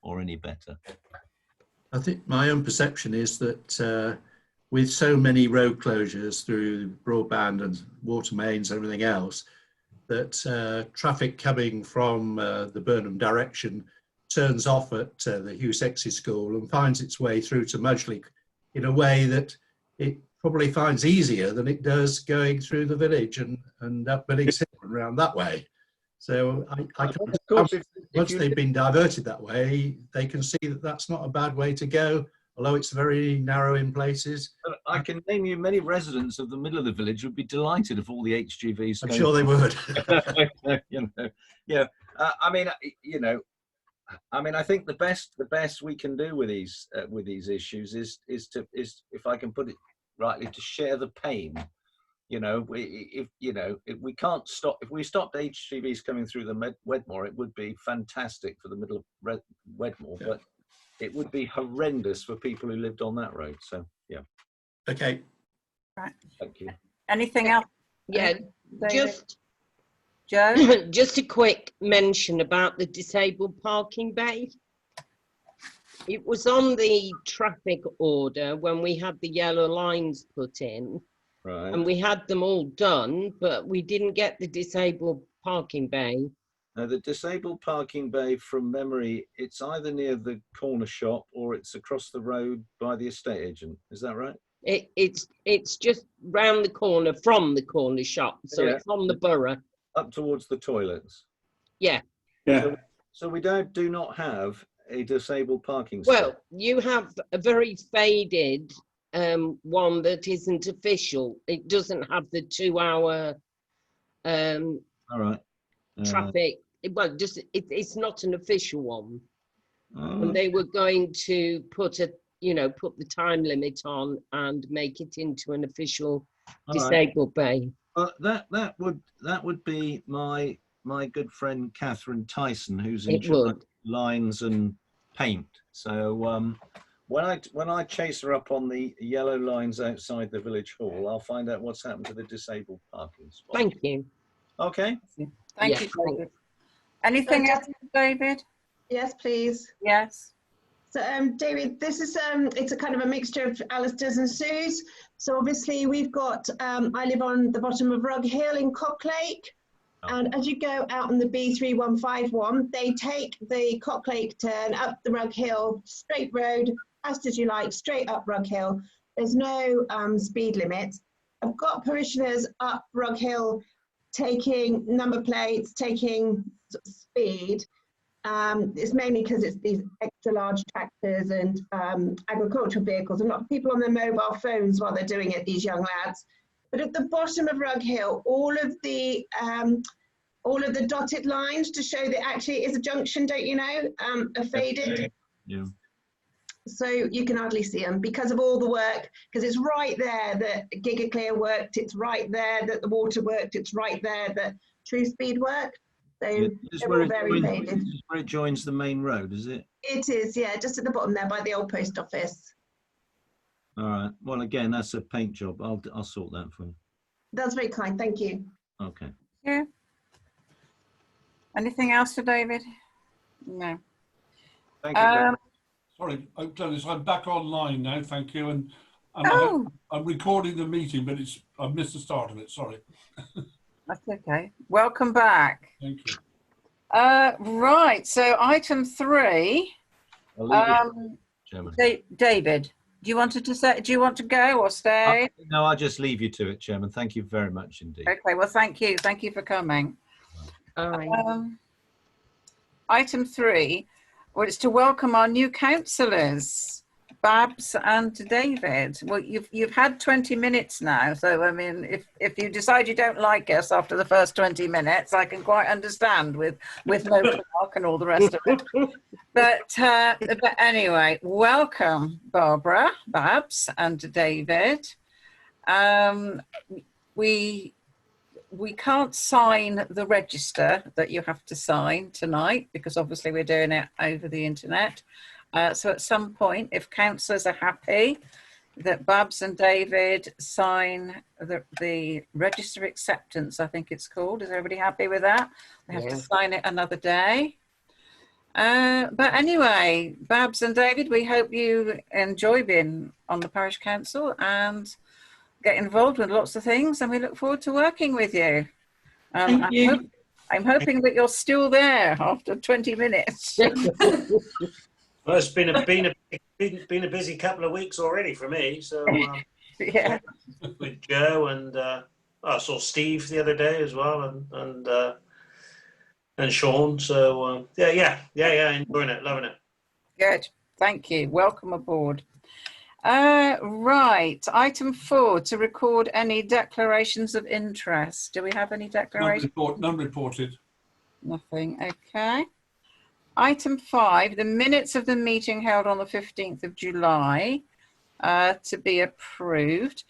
or any better. I think my own perception is that with so many road closures through broadband and water mains and everything else, that traffic coming from the Burnham direction turns off at the Hugh Sexy School and finds its way through to Mudgely in a way that it probably finds easier than it does going through the village and up Billings Hill and around that way. So I can't, once they've been diverted that way, they can see that that's not a bad way to go, although it's very narrow in places. I can name you many residents of the middle of the village would be delighted if all the HGVs. I'm sure they would. I mean, I think the best we can do with these issues is if I can put it rightly, to share the pain. If we can't stop, if we stopped HGVs coming through the Wedmore, it would be fantastic for the middle of Wedmore, yeah. But it would be horrendous for people who lived on that road. So, yeah. Okay. Right. Thank you. Anything else? Yeah, David? Joe? Just a quick mention about the disabled parking bay. It was on the traffic order when we had the yellow lines put in. Right. And we had them all done, but we didn't get the disabled parking bay. Now, the disabled parking bay, from memory, it's either near the corner shop or it's across the road by the estate agent. Is that right? It's just round the corner from the corner shop, so yeah. It's on the borough. Up towards the toilets. Yeah. Yeah. So we do not have a disabled parking space. Well, you have a very faded one that isn't official. It doesn't have the 2-hour all right. Traffic. Well, just it's not an official one. And they were going to put the time limit on and make it into an official disabled bay. That would be my good friend Catherine Tyson, who's in charge of lines and paint. So when I chase her up on the yellow lines outside the village hall, I'll find out what's happened to the disabled parking spot. Thank you. Okay. Thank you, David. Anything else, David? Yes, please. Yes. So, David, this is it's a kind of a mixture of Alistair's and Sue's. So obviously we've got, I live on the bottom of Rug Hill in Cocklake. Oh. And as you go out on the B3151, they take the Cocklake turn up the Rug Hill, straight road, fast as you like, straight up Rug Hill. There's no speed limit. I've got parishioners up Rug Hill taking number plates, taking speed. It's mainly because it's these extra large tractors and agricultural vehicles, and a lot of people on their mobile phones while they're doing it, these young lads. But at the bottom of Rug Hill, all of the dotted lines to show that actually it is a junction, don't you know, are faded. Yeah. So you can hardly see them because of all the work, because it's right there that GigaClear worked, it's right there that the water worked, it's right there that True Speed worked. So they're all very faded. This is where it joins the main road, is it? It is, yeah, just at the bottom there by the old post office. All right. Well, again, that's a paint job. I'll sort that for you. That's very kind. Thank you. Okay. Yeah. Anything else for David? No. Thank you. Sorry, Glenys, I'm back online now. Thank you. And I'm recording the meeting, but I've missed the start of it. Sorry. That's okay. Welcome back. Thank you. Right. So item 3. David, do you want to go or stay? No, I'll just leave you to it, Chairman. Thank you very much indeed. Okay. Well, thank you. Thank you for coming. Item 3. Well, it's to welcome our new councillors, Babs and David. Well, you've had 20 minutes now, so I mean, if you decide you don't like us after the first 20 minutes, I can quite understand with no clock and all the rest of it. But anyway, welcome, Barbara, Babs, and David. We can't sign the register that you have to sign tonight because obviously we're doing it over the internet. So at some point, if councillors are happy that Babs and David sign the register acceptance, I think it's called. Is everybody happy with that? They have to sign it another day. But anyway, Babs and David, we hope you enjoy being on the Parish Council and get involved with lots of things, and we look forward to working with you. Thank you. I'm hoping that you're still there after 20 minutes. Well, it's been a busy couple of weeks already for me. So Yeah. with Joe and I saw Steve the other day as well, and Sean. So yeah, enjoying it, loving it. Good, thank you. Welcome aboard. Right, item 4, to record any declarations of interest. Do we have any declarations? None reported. Nothing, okay. Item 5, the minutes of the meeting held on the 15th of July to be approved.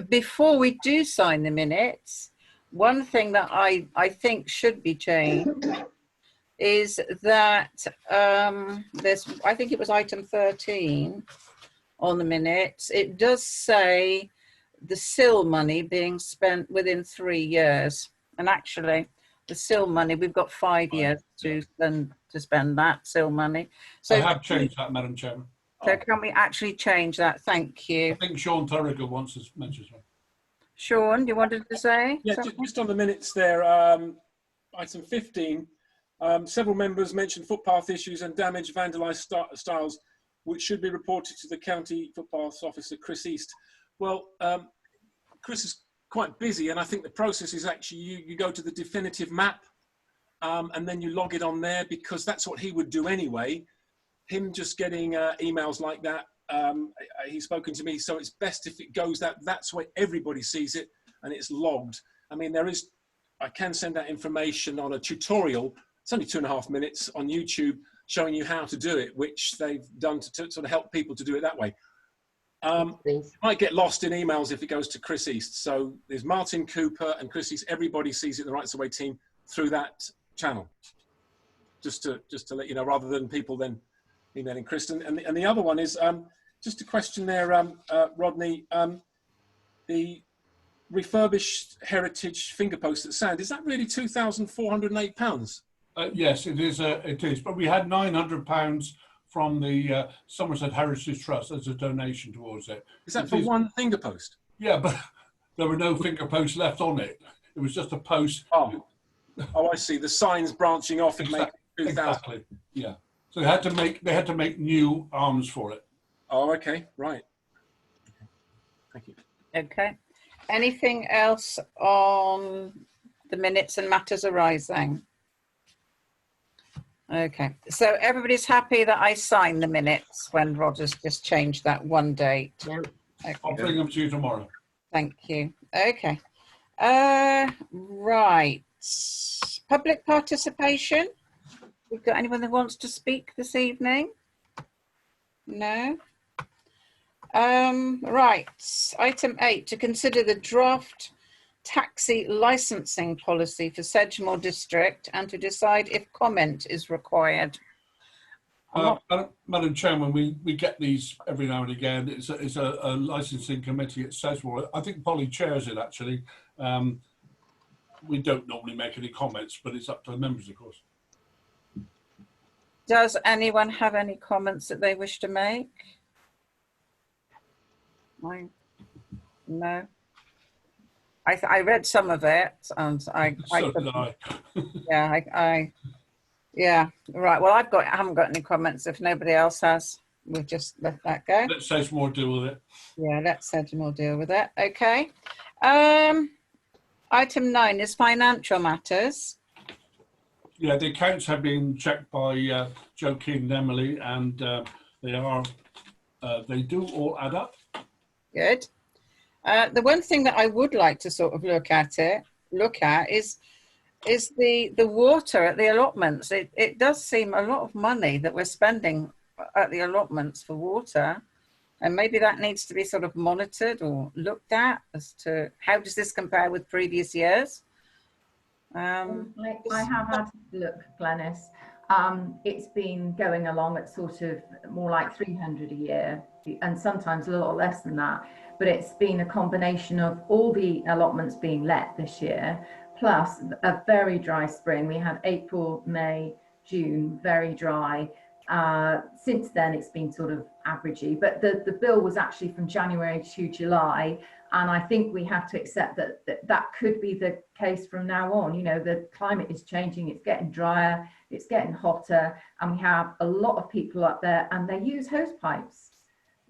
Before we do sign the minutes, one thing that I think should be changed is that I think it was item 13 on the minutes. It does say the SIL money being spent within 3 years. And actually, the SIL money, we've got 5 years to spend that SIL money. So I have changed that, Madam Chairman. So can we actually change that? Thank you. I think Sean Thurrigan wants to mention something. Sean, you wanted to say? Yeah, just on the minutes there, item 15, several members mentioned footpath issues and damaged vandalised styles, which should be reported to the County Footpaths Officer, Chris East. Well, Chris is quite busy, and I think the process is actually you go to the definitive map and then you log it on there, because that's what he would do anyway. Him just getting emails like that, he's spoken to me, so it's best if it goes that's where everybody sees it and it's logged. I mean, I can send that information on a tutorial. It's only 2.5 minutes on YouTube showing you how to do it, which they've done to sort of help people to do it that way. You might get lost in emails if it goes to Chris East. So there's Martin Cooper and Chris East. Everybody sees it, the Rights Away team, through that channel. Just to let you know, rather than people then emailing Kristen. And the other one is just a question there, Rodney. The refurbished heritage finger post at Sand, is that really £2,408? Yes, it is. It is. But we had £900 from the Somerset Heritage Trust as a donation towards it. Is that for one finger post? Yeah, but there were no finger posts left on it. It was just a post. Oh, I see. The signs branching off and make 2,000. Exactly. Yeah. So they had to make new arms for it. Oh, okay. Right. Thank you. Okay. Anything else on the minutes and matters arising? Okay. So everybody's happy that I sign the minutes when Roger's just changed that one date. Yeah. Okay. I'll bring them to you tomorrow. Thank you. Okay. Right. Public participation. We've got anyone that wants to speak this evening? No. Right. Item 8, to consider the draft taxi licensing policy for Sedgemoor District and to decide if comment is required. Madam Chairman, we get these every now and again. It's a licensing committee at Sedgemoor. I think Polly chairs it, actually. We don't normally make any comments, but it's up to the members, of course. Does anyone have any comments that they wish to make? No. I read some of it, and So did I. Yeah, right. Well, I haven't got any comments. If nobody else has, we'll just let that go. Let Sedgemoor deal with it. Yeah, let Sedgemoor deal with it. Okay. Item 9 is financial matters. Yeah, the accounts have been checked by Joe King and Emily, and they do all add up. Good. The one thing that I would like to sort of look at is the water at the allotments. It does seem a lot of money that we're spending at the allotments for water, and maybe that needs to be sort of monitored or looked at as to how does this compare with previous years. I have had a look, Glenys. It's been going along at sort of more like 300 a year, and sometimes a lot less than that. But it's been a combination of all the allotments being let this year, plus a very dry spring. We had April, May, June, very dry. Since then, it's been sort of averagey, but the bill was actually from January to July. And I think we have to accept that could be the case from now on. You know, the climate is changing, it's getting drier, it's getting hotter, and we have a lot of people up there and they use hose pipes.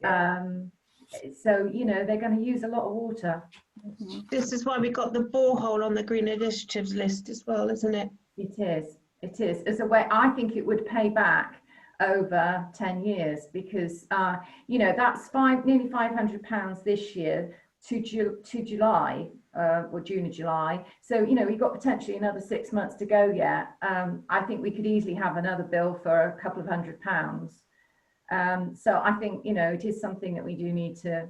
So, you know, they're going to use a lot of water. This is why we got the borehole on the Green Initiatives list as well, isn't it? It is. It is. It's a way, I think it would pay back over 10 years because, you know, that's nearly £500 this year to July, or June or July. So, you know, we've got potentially another 6 months to go yet. I think we could easily have another bill for a couple of £100. So I think, you know, it is something that we do need to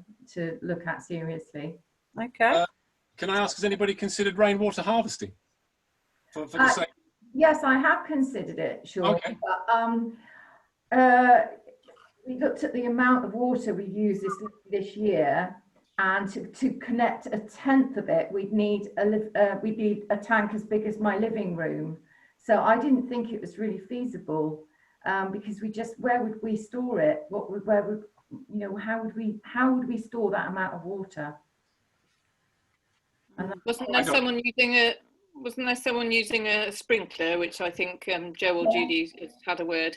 look at seriously. Okay. Can I ask, has anybody considered rainwater harvesting? For the sake? Yes, I have considered it, sure. Okay. But, we looked at the amount of water we use this year, and to connect a tenth of it, we'd need a tank as big as my living room. So I didn't think it was really feasible, because where would we store it? How would we store that amount of water? And wasn't there someone using a sprinkler, which I think Joe or Judy has had a word?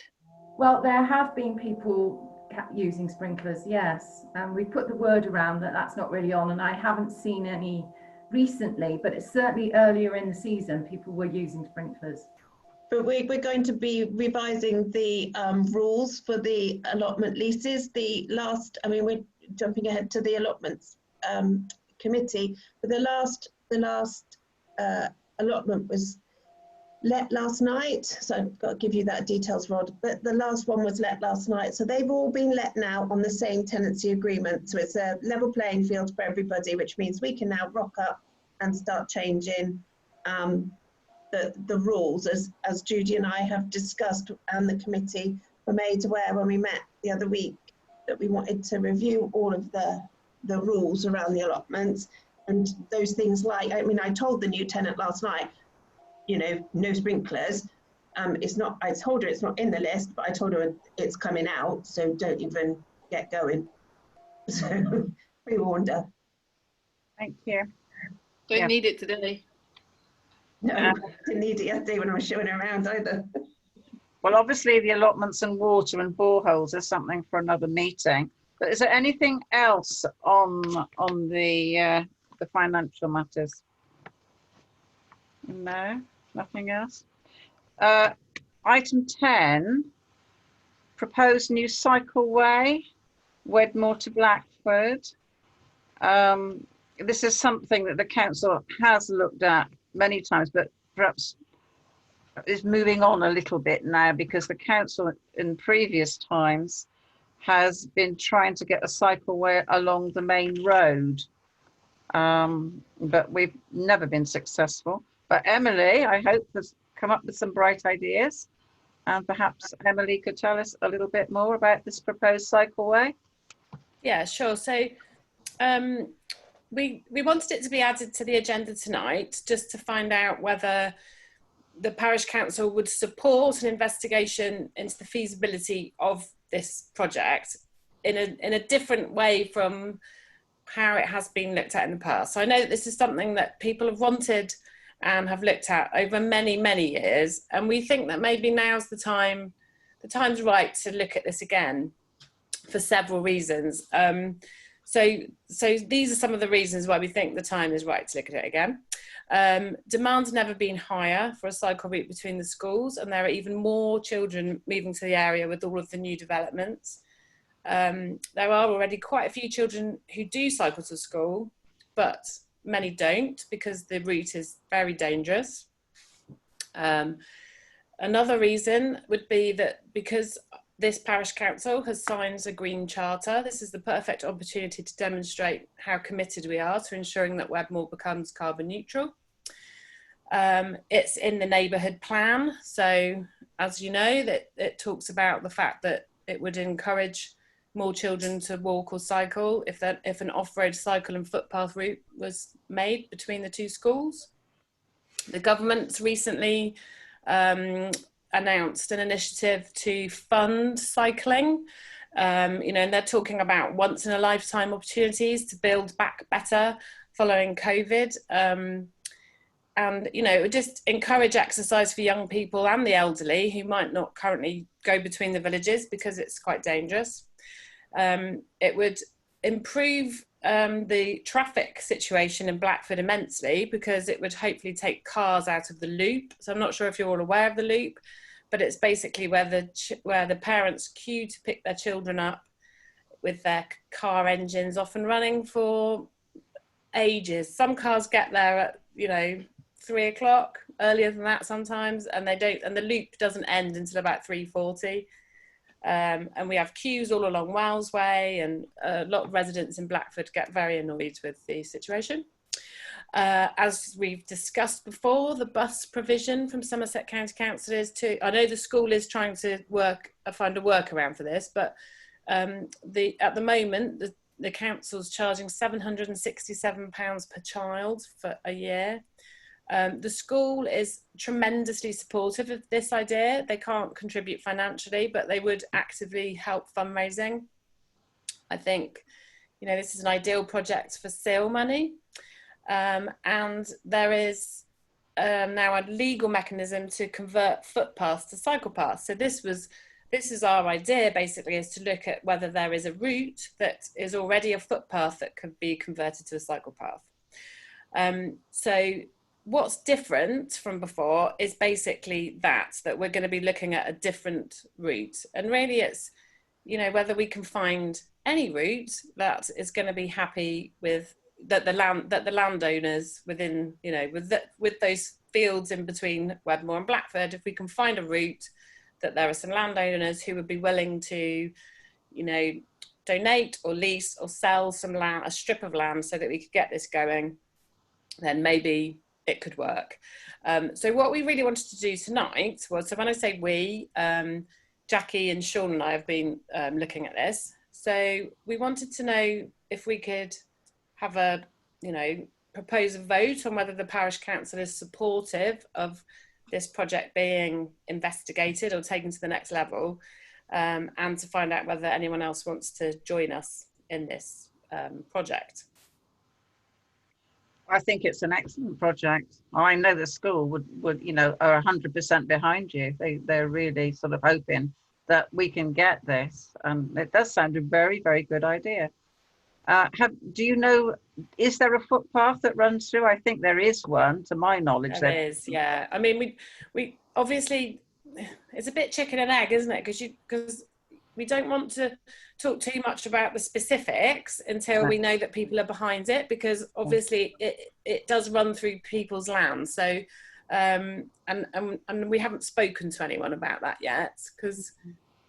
Well, there have been people using sprinklers, yes, and we put the word around that that's not really on, and I haven't seen any recently, but it's certainly earlier in the season people were using sprinklers. But we're going to be revising the rules for the allotment leases. We're jumping ahead to the allotments committee, but the last allotment was let last night, so I've got to give you that details, Rod, but the last one was let last night, so they've all been let now on the same tenancy agreement, so it's a level playing field for everybody, which means we can now rock up and start changing the rules as Judy and I have discussed, and the committee were made aware when we met the other week that we wanted to review all of the rules around the allotments, and those things like, I told the new tenant last night, you know, no sprinklers. I told her it's not in the list, but I told her it's coming out, so don't even get going. So we warned her. Thank you. Don't need it today. No, didn't need it yesterday when I was showing her around either. Well, obviously the allotments and water and boreholes is something for another meeting. But is there anything else on the financial matters? No, nothing else. Item 10, proposed new cycleway, Wedmore to Blackford. This is something that the council has looked at many times, but perhaps is moving on a little bit now, because the council in previous times has been trying to get a cycleway along the main road, but we've never been successful. But Emily, I hope, has come up with some bright ideas, and perhaps Emily could tell us a little bit more about this proposed cycleway. Yeah, sure. So we wanted it to be added to the agenda tonight, just to find out whether the Parish Council would support an investigation into the feasibility of this project in a different way from how it has been looked at in the past. So I know that this is something that people have wanted and have looked at over many, many years. And we think that maybe now's the time's right to look at this again for several reasons. So these are some of the reasons why we think the time is right to look at it again. Demand's never been higher for a cycle route between the schools, and there are even more children moving to the area with all of the new developments. There are already quite a few children who do cycle to school, but many don't, because the route is very dangerous. Another reason would be that because this Parish Council has signed a Green Charter, this is the perfect opportunity to demonstrate how committed we are to ensuring that Wedmore becomes carbon neutral. It's in the neighbourhood plan, so as you know, that it talks about the fact that it would encourage more children to walk or cycle if an off-road cycle and footpath route was made between the two schools. The government's recently announced an initiative to fund cycling. You know, and they're talking about once in a lifetime opportunities to build back better following COVID. And, you know, it would just encourage exercise for young people and the elderly who might not currently go between the villages because it's quite dangerous. It would improve the traffic situation in Blackford immensely because it would hopefully take cars out of the loop. So I'm not sure if you're all aware of the loop, but it's basically where the parents queue to pick their children up with their car engines off and running for ages. Some cars get there at, you know, 3 o'clock, earlier than that sometimes, and they don't, and the loop doesn't end until about 3:40. And we have queues all along Wells Way, and a lot of residents in Blackford get very annoyed with the situation. As we've discussed before, the bus provision from Somerset County Council is to, I know the school is trying to find a workaround for this, but at the moment, the council's charging £767 per child for a year. The school is tremendously supportive of this idea. They can't contribute financially, but they would actively help fundraising. I think, you know, this is an ideal project for sale money. And there is now a legal mechanism to convert footpaths to cycle paths. So this is our idea, basically, is to look at whether there is a route that is already a footpath that could be converted to a cycle path. So what's different from before is basically that we're going to be looking at a different route. And really it's, you know, whether we can find any route that is going to be happy with that the landowners within, you know, with those fields in between Wedmore and Blackford, if we can find a route that there are some landowners who would be willing to, you know, donate or lease or sell some land, a strip of land, so that we could get this going, then maybe it could work. So what we really wanted to do tonight was, so when I say we, Jackie and Sean and I have been looking at this. So we wanted to know if we could have a, you know, propose a vote on whether the Parish Council is supportive of this project being investigated or taken to the next level, and to find out whether anyone else wants to join us in this project. I think it's an excellent project. I know the school would you know, are 100% behind you. They're really sort of hoping that we can get this. It does sound a very, very good idea. Do you know, is there a footpath that runs through? I think there is one, to my knowledge. There is, yeah. I mean, we obviously, it's a bit chicken and egg, isn't it? Because we don't want to talk too much about the specifics until we know that people are behind it, because obviously it does run through people's land. So, and we haven't spoken to anyone about that yet, because,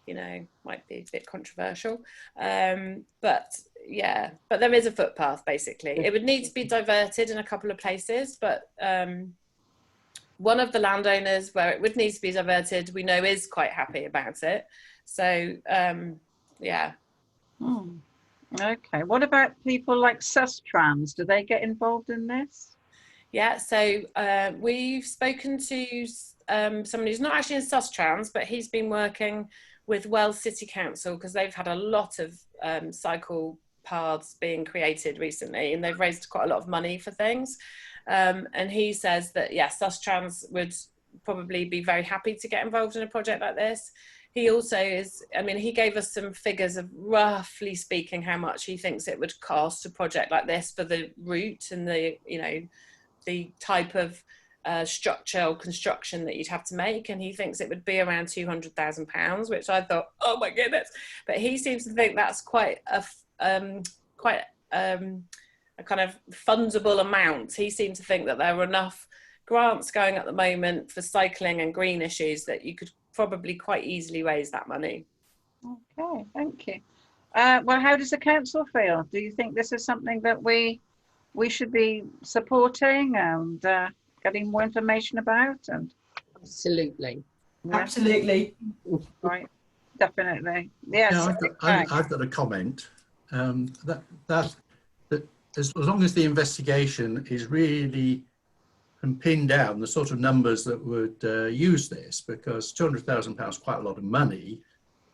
you know, might be a bit controversial. But yeah, but there is a footpath, basically. It would need to be diverted in a couple of places, but one of the landowners where it would need to be diverted, we know is quite happy about it. So, yeah. Okay. What about people like Sustrans? Do they get involved in this? Yeah, so we've spoken to someone who's not actually in Sustrans, but he's been working with Wells City Council because they've had a lot of cycle paths being created recently, and they've raised quite a lot of money for things. And he says that, yes, Sustrans would probably be very happy to get involved in a project like this. He also is, I mean, he gave us some figures of, roughly speaking, how much he thinks it would cost a project like this for the route and the, you know, the type of structure or construction that you'd have to make. And he thinks it would be around £200,000, which I thought, oh my goodness. But he seems to think that's quite a kind of fungible amount. He seemed to think that there were enough grants going at the moment for cycling and green issues that you could probably quite easily raise that money. Okay, thank you. Well, how does the council feel? Do you think this is something that we should be supporting and getting more information about? And absolutely, yeah. Absolutely, right, definitely, yes. Yeah, I've got a comment. That as long as the investigation is really pin down the sort of numbers that would use this, because £200,000 is quite a lot of money.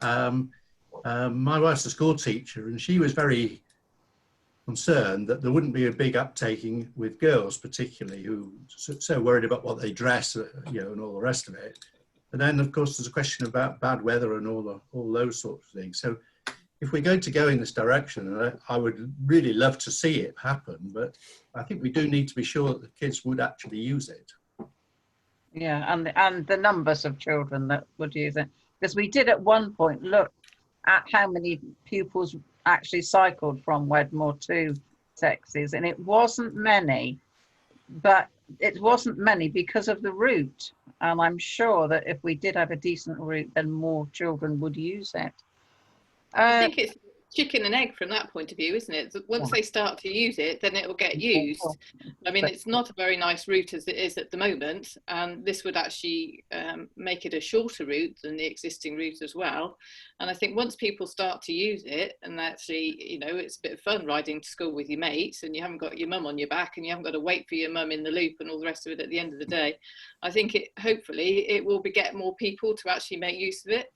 My wife's a school teacher, and she was very concerned that there wouldn't be a big uptaking with girls, particularly, who so worried about what they dress, and all the rest of it. And then, of course, there's a question about bad weather and all those sorts of things. So if we're going to go in this direction, I would really love to see it happen, but I think we do need to be sure that the kids would actually use it. Yeah, and the numbers of children that would use it. Because we did at one point look at how many pupils actually cycled from Wedmore to Texas, and it wasn't many, but it wasn't many because of the route. And I'm sure that if we did have a decent route, then more children would use it. I think it's chicken and egg from that point of view, isn't it? Once they start to use it, then it will get used. I mean, it's not a very nice route as it is at the moment, and this would actually make it a shorter route than the existing route as well. And I think once people start to use it, and actually, it's a bit of fun riding to school with your mates, and you haven't got your mum on your back, and you haven't got to wait for your mum in the loop and all the rest of it at the end of the day, I think hopefully it will get more people to actually make use of it.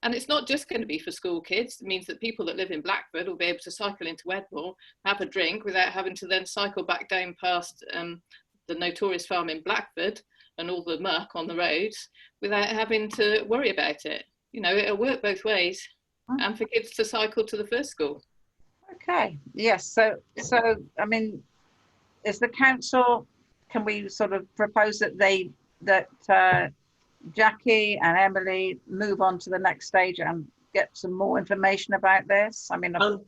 And it's not just going to be for school kids. It means that people that live in Blackford will be able to cycle into Wedmore, have a drink without having to then cycle back down past the notorious farm in Blackford and all the muck on the roads without having to worry about it. It'll work both ways, and for kids to cycle to the first school. Okay, yes. So I mean, is the council, can we sort of propose that Jackie and Emily move on to the next stage and get some more information about this? I mean, I'll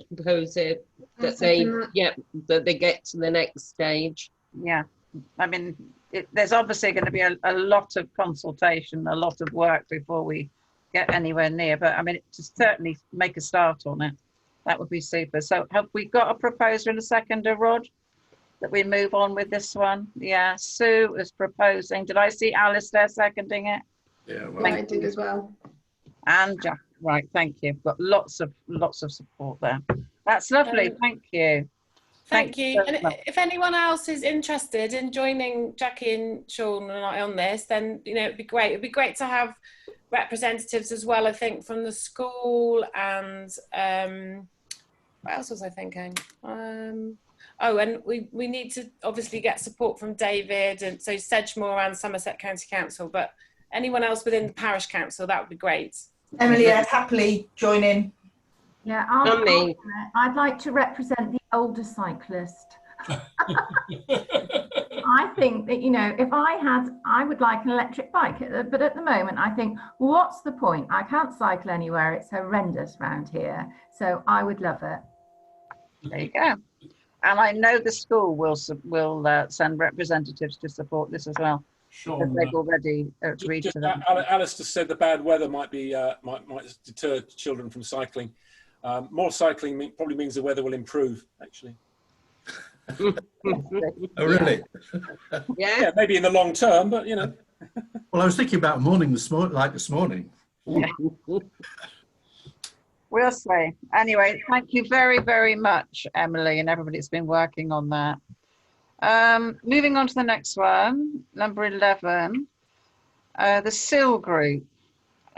propose it that they get to the next stage. Yeah, I mean, there's obviously going to be a lot of consultation, a lot of work before we get anywhere near. But I mean, to certainly make a start on it, that would be super. So, have we got a proposer and a seconder, Rod? That we move on with this one? Yeah, Sue is proposing. Did I see Alistair seconding it? Yeah, well, I did as well. And Jack, right, thank you. Got lots of support there. That's lovely. Thank you. Thank you. So and if anyone else is interested in joining Jackie and Sean and I on this, then it'd be great. It'd be great to have representatives as well, I think, from the school and what else was I thinking? Oh, and we need to obviously get support from David, and so Sedgemoor and Somerset County Council, but anyone else within the Parish Council, that would be great. Emily, I'd happily join in. Yeah, I'd like to represent the older cyclist. I think that, if I would like an electric bike, but at the moment I think, what's the point? I can't cycle anywhere. It's horrendous round here. So I would love it. There you go. And I know the school will send representatives to support this as well. Sure. They've already agreed to that. Alistair said the bad weather might deter children from cycling. More cycling probably means the weather will improve, actually. Oh, really? Yeah, maybe in the long term, but Well, I was thinking about this morning. Yeah. We'll see. Anyway, thank you very, very much, Emily, and everybody that's been working on that. Moving on to the next one, number 11, the SIL group,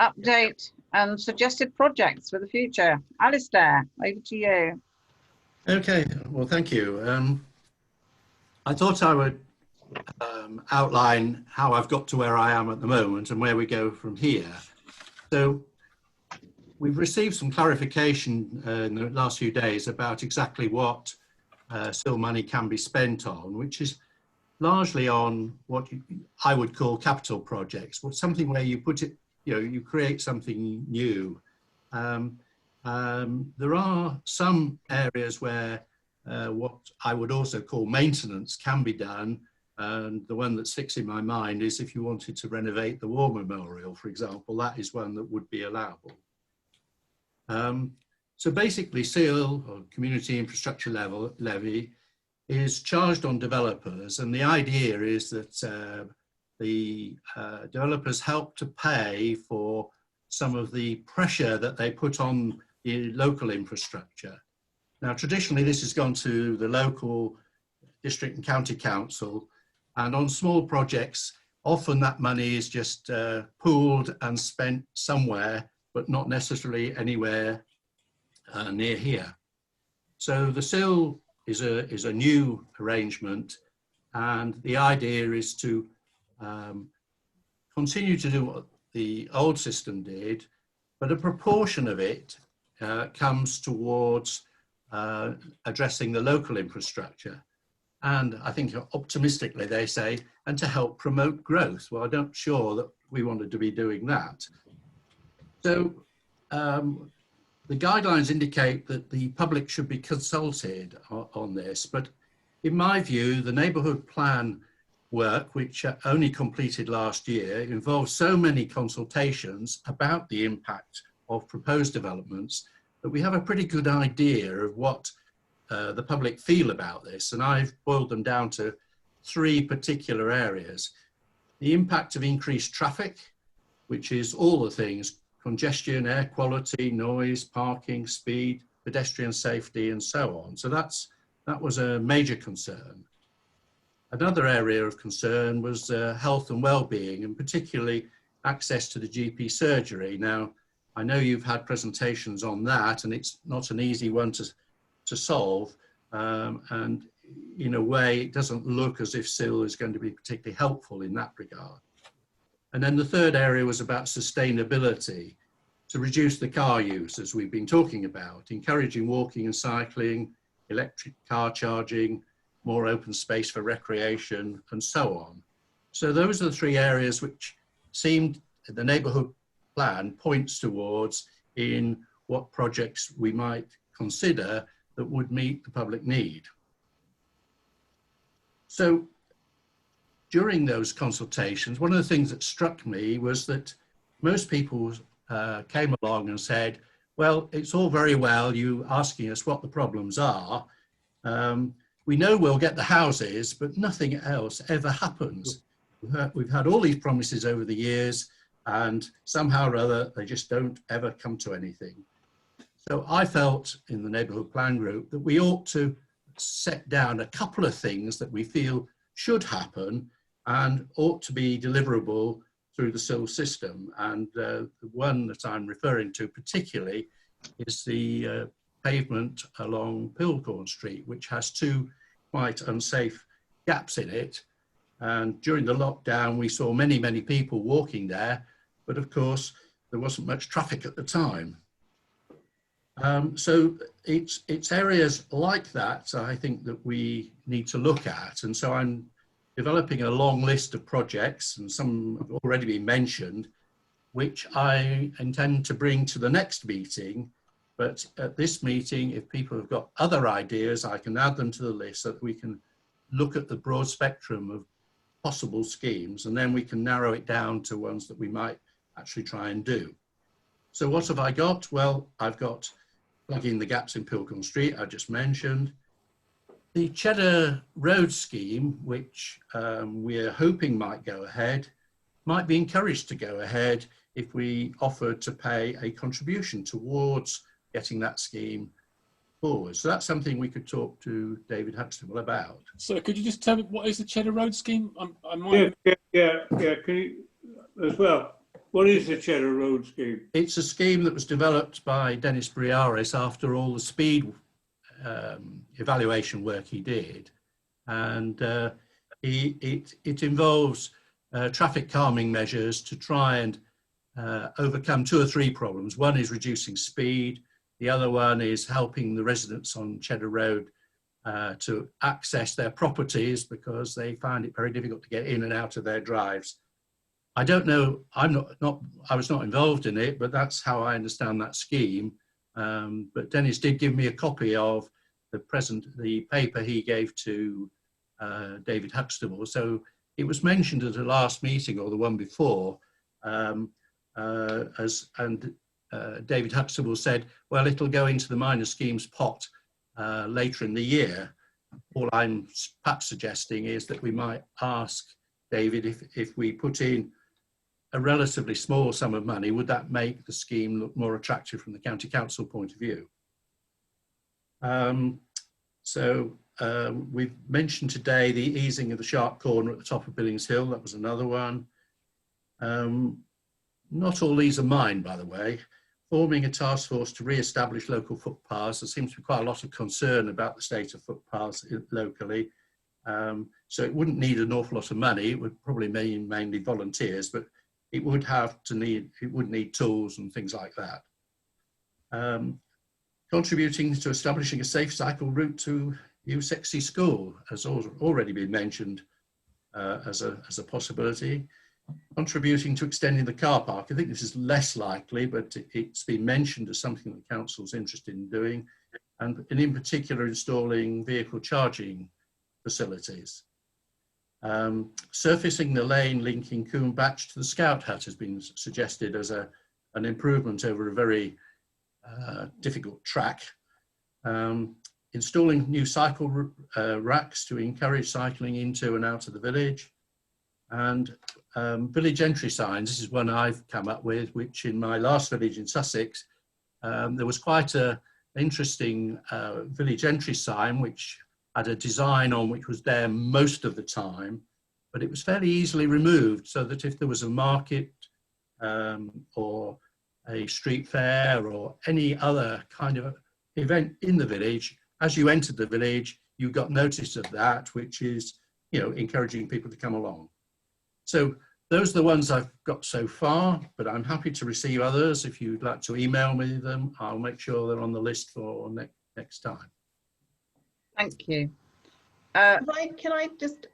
update and suggested projects for the future. Alistair, over to you. Okay, well, thank you. I thought I would outline how I've got to where I am at the moment and where we go from here. So we've received some clarification in the last few days about exactly what SIL money can be spent on, which is largely on what I would call capital projects, but something where you put it, you create something new. There are some areas where what I would also call maintenance can be done, and the one that sticks in my mind is if you wanted to renovate the War Memorial, for example, that is one that would be allowable. So basically SIL, or Community Infrastructure Levy, is charged on developers, and the idea is that the developers help to pay for some of the pressure that they put on the local infrastructure. Now, traditionally, this has gone to the local district and county council, And on small projects, often that money is just pooled and spent somewhere, but not necessarily anywhere near here. So the SIL is a new arrangement, and the idea is to continue to do what the old system did, but a proportion of it comes towards addressing the local infrastructure. And I think optimistically they say, and to help promote growth. Well, I'm not sure that we wanted to be doing that. So the guidelines indicate that the public should be consulted on this, but in my view, the neighbourhood plan work, which only completed last year, involves so many consultations about the impact of proposed developments that we have a pretty good idea of what the public feel about this. And I've boiled them down to 3 particular areas. The impact of increased traffic, which is all the things: congestion, air quality, noise, parking, speed, pedestrian safety, and so on. So that was a major concern. Another area of concern was health and well-being, and particularly access to the GP surgery. Now, I know you've had presentations on that, and it's not an easy one to solve. And in a way, it doesn't look as if SIL is going to be particularly helpful in that regard. And then the third area was about sustainability, to reduce the car use, as we've been talking about, encouraging walking and cycling, electric car charging, more open space for recreation, and so on. So those are the 3 areas which seemed the neighbourhood plan points towards in what projects we might consider that would meet the public need. So during those consultations, one of the things that struck me was that most people came along and said, well, it's all very well you asking us what the problems are. We know we'll get the houses, but nothing else ever happens. We've had all these promises over the years, and somehow or other, they just don't ever come to anything. So I felt in the neighbourhood plan group that we ought to set down a couple of things that we feel should happen and ought to be deliverable through the SIL system. And the one that I'm referring to particularly is the pavement along Pilcorn Street, which has 2 quite unsafe gaps in it. And during the lockdown, we saw many, many people walking there, but of course, there wasn't much traffic at the time. So it's areas like that, I think, that we need to look at. And so I'm developing a long list of projects, and some have already been mentioned, which I intend to bring to the next meeting. But at this meeting, if people have got other ideas, I can add them to the list so that we can look at the broad spectrum of possible schemes, and then we can narrow it down to ones that we might actually try and do. So what have I got? Well, I've got plugging the gaps in Pilcorn Street, I just mentioned. The Cheddar Road scheme, which we're hoping might go ahead, might be encouraged to go ahead if we offered to pay a contribution towards getting that scheme forward. So that's something we could talk to David Huxtable about. So could you just tell me, what is the Cheddar Road scheme? Yeah. Can you, as well, what is the Cheddar Road scheme? It's a scheme that was developed by Dennis Briaris after all the speed evaluation work he did. And it involves traffic calming measures to try and overcome 2 or 3 problems. One is reducing speed. The other one is helping the residents on Cheddar Road to access their properties because they find it very difficult to get in and out of their drives. I don't know, I was not involved in it, but that's how I understand that scheme. But Dennis did give me a copy of the paper he gave to David Huxtable. So it was mentioned at the last meeting or the one before, David Huxtable said, well, it'll go into the minor schemes pot later in the year. All I'm perhaps suggesting is that we might ask David if we put in a relatively small sum of money, would that make the scheme look more attractive from the county council point of view? So we've mentioned today the easing of the sharp corner at the top of Billings Hill. That was another one. Not all these are mine, by the way. Forming a task force to re-establish local footpaths. There seems to be quite a lot of concern about the state of footpaths locally. So it wouldn't need an awful lot of money. It would probably mean mainly volunteers, but it would need tools and things like that. Contributing to establishing a safe cycle route to Sexy School has already been mentioned as a possibility. Contributing to extending the car park. I think this is less likely, but it's been mentioned as something that the council's interested in doing, and in particular installing vehicle charging facilities. Surfacing the lane linking Coombe Batch to the Scout Hut has been suggested as an improvement over a very difficult track. Installing new cycle racks to encourage cycling into and out of the village. And village entry signs. This is one I've come up with, which in my last village in Sussex, there was quite an interesting village entry sign which had a design on which was there most of the time, but it was fairly easily removed, so that if there was a market or a street fair or any other kind of event in the village, as you entered the village, you got notice of that, which is, you know, encouraging people to come along. So those are the ones I've got so far, but I'm happy to receive others. If you'd like to email me them, I'll make sure they're on the list for next time. Thank you. Can I just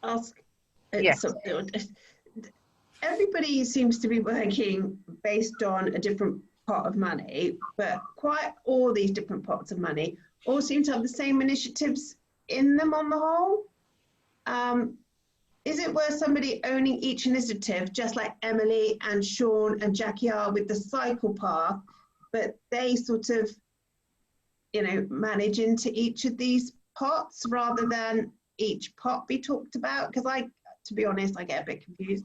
ask? Yes. Everybody seems to be working based on a different pot of money, but quite all these different pots of money all seem to have the same initiatives in them on the whole. Is it worth somebody owning each initiative, just like Emily and Sean and Jackie are with the cycle path, but they sort of, you know, manage into each of these pots rather than each pot be talked about? Because to be honest, I get a bit confused.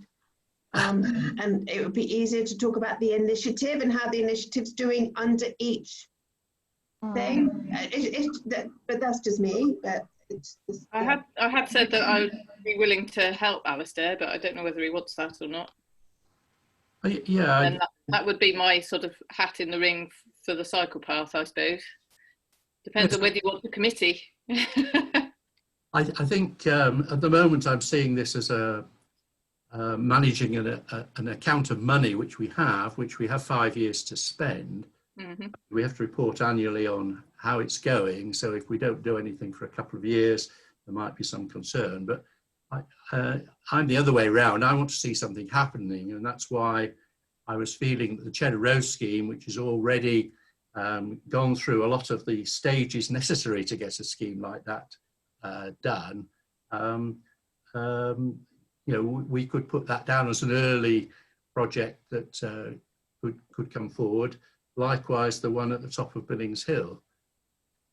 And it would be easier to talk about the initiative and how the initiative's doing under each thing. But that's just me. But I had said that I would be willing to help Alistair, but I don't know whether he wants that or not. Yeah, and that would be my sort of hat in the ring for the cycle path, I suppose. Depends on whether you want the committee. I think at the moment I'm seeing this as a managing an account of money which we have 5 years to spend. Mm-hmm. We have to report annually on how it's going. So if we don't do anything for a couple of years, there might be some concern. But I'm the other way around. I want to see something happening, and that's why I was feeling that the Cheddar Rose scheme, which has already gone through a lot of the stages necessary to get a scheme like that done, you know, we could put that down as an early project that could come forward. Likewise, the one at the top of Billings Hill.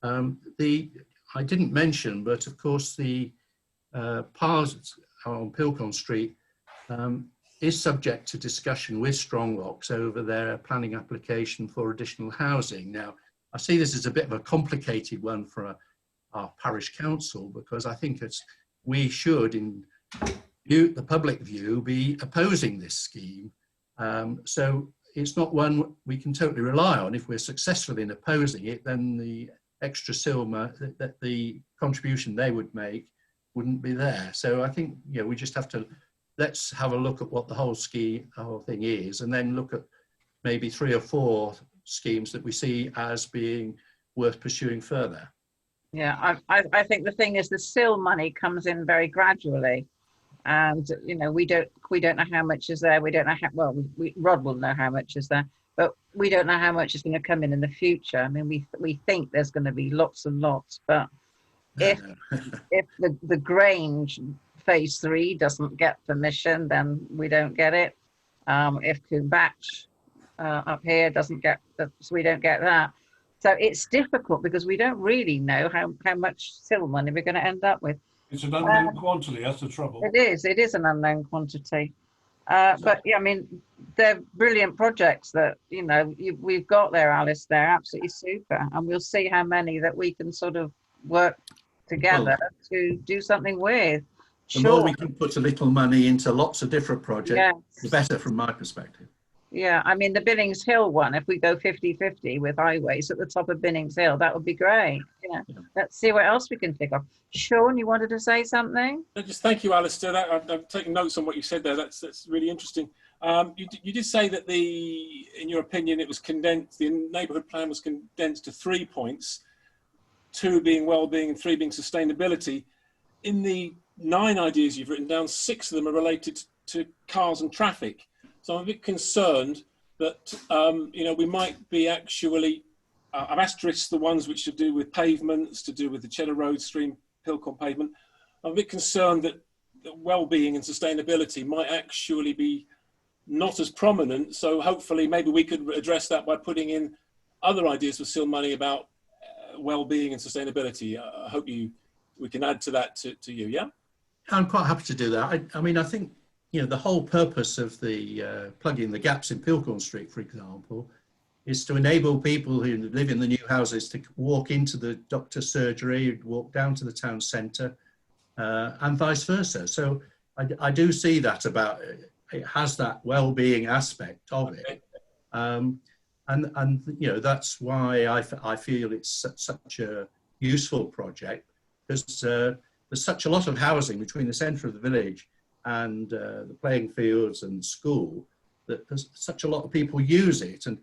I didn't mention, but of course the paths on Pilcon Street is subject to discussion with Stronglocks over their planning application for additional housing. Now, I see this as a bit of a complicated one for our parish council, because I think we should, in the public view, be opposing this scheme. So it's not one we can totally rely on. If we're successful in opposing it, then the extra silver that the contribution they would make wouldn't be there. So I think, you know, we just have to, let's have a look at what the whole thing is, and then look at maybe 3 or 4 schemes that we see as being worth pursuing further. Yeah, I think the thing is the SIL money comes in very gradually. And you know, we don't know how much is there. We don't know how, well, Rod will know how much is there, but we don't know how much is going to come in the future. I mean, we think there's going to be lots and lots, but if the Grange phase 3 doesn't get permission, then we don't get it. If Coombe Batch up here doesn't get, so we don't get that. So it's difficult because we don't really know how much SIL money we're going to end up with. It's an unknown quantity, that's the trouble. It is an unknown quantity. But yeah, I mean, they're brilliant projects that, you know, we've got there, Alice. They're absolutely super. And we'll see how many that we can sort of work together to do something with. The more we can put a little money into lots of different projects, the better from my perspective. Yeah, I mean, the Billings Hill one, if we go 50-50 with highways at the top of Billings Hill, that would be great. Yeah. Let's see what else we can pick up. Sean, you wanted to say something? Just thank you, Alistair. I've taken notes on what you said there. That's really interesting. You did say that in your opinion, it was condensed, the neighbourhood plan was condensed to 3 points, 2 being well-being and 3 being sustainability. In the 9 ideas you've written down, 6 of them are related to cars and traffic. So I'm a bit concerned that, we might be actually, I've asterisked the ones which to do with pavements, to do with the Cheddar Road, Stream, Pilcorn pavement. I'm a bit concerned that well-being and sustainability might actually be not as prominent. So hopefully maybe we could address that by putting in other ideas for SIL money about well-being and sustainability. I hope we can add to that to you, yeah? I'm quite happy to do that. I mean, I think, the whole purpose of the plugging the gaps in Pilcorn Street, for example, is to enable people who live in the new houses to walk into the doctor's surgery, walk down to the town centre, and vice versa. So I do see that about it has that well-being aspect of it, and that's why I feel it's such a useful project, because there's such a lot of housing between the centre of the village and the playing fields and school that there's such a lot of people use it. And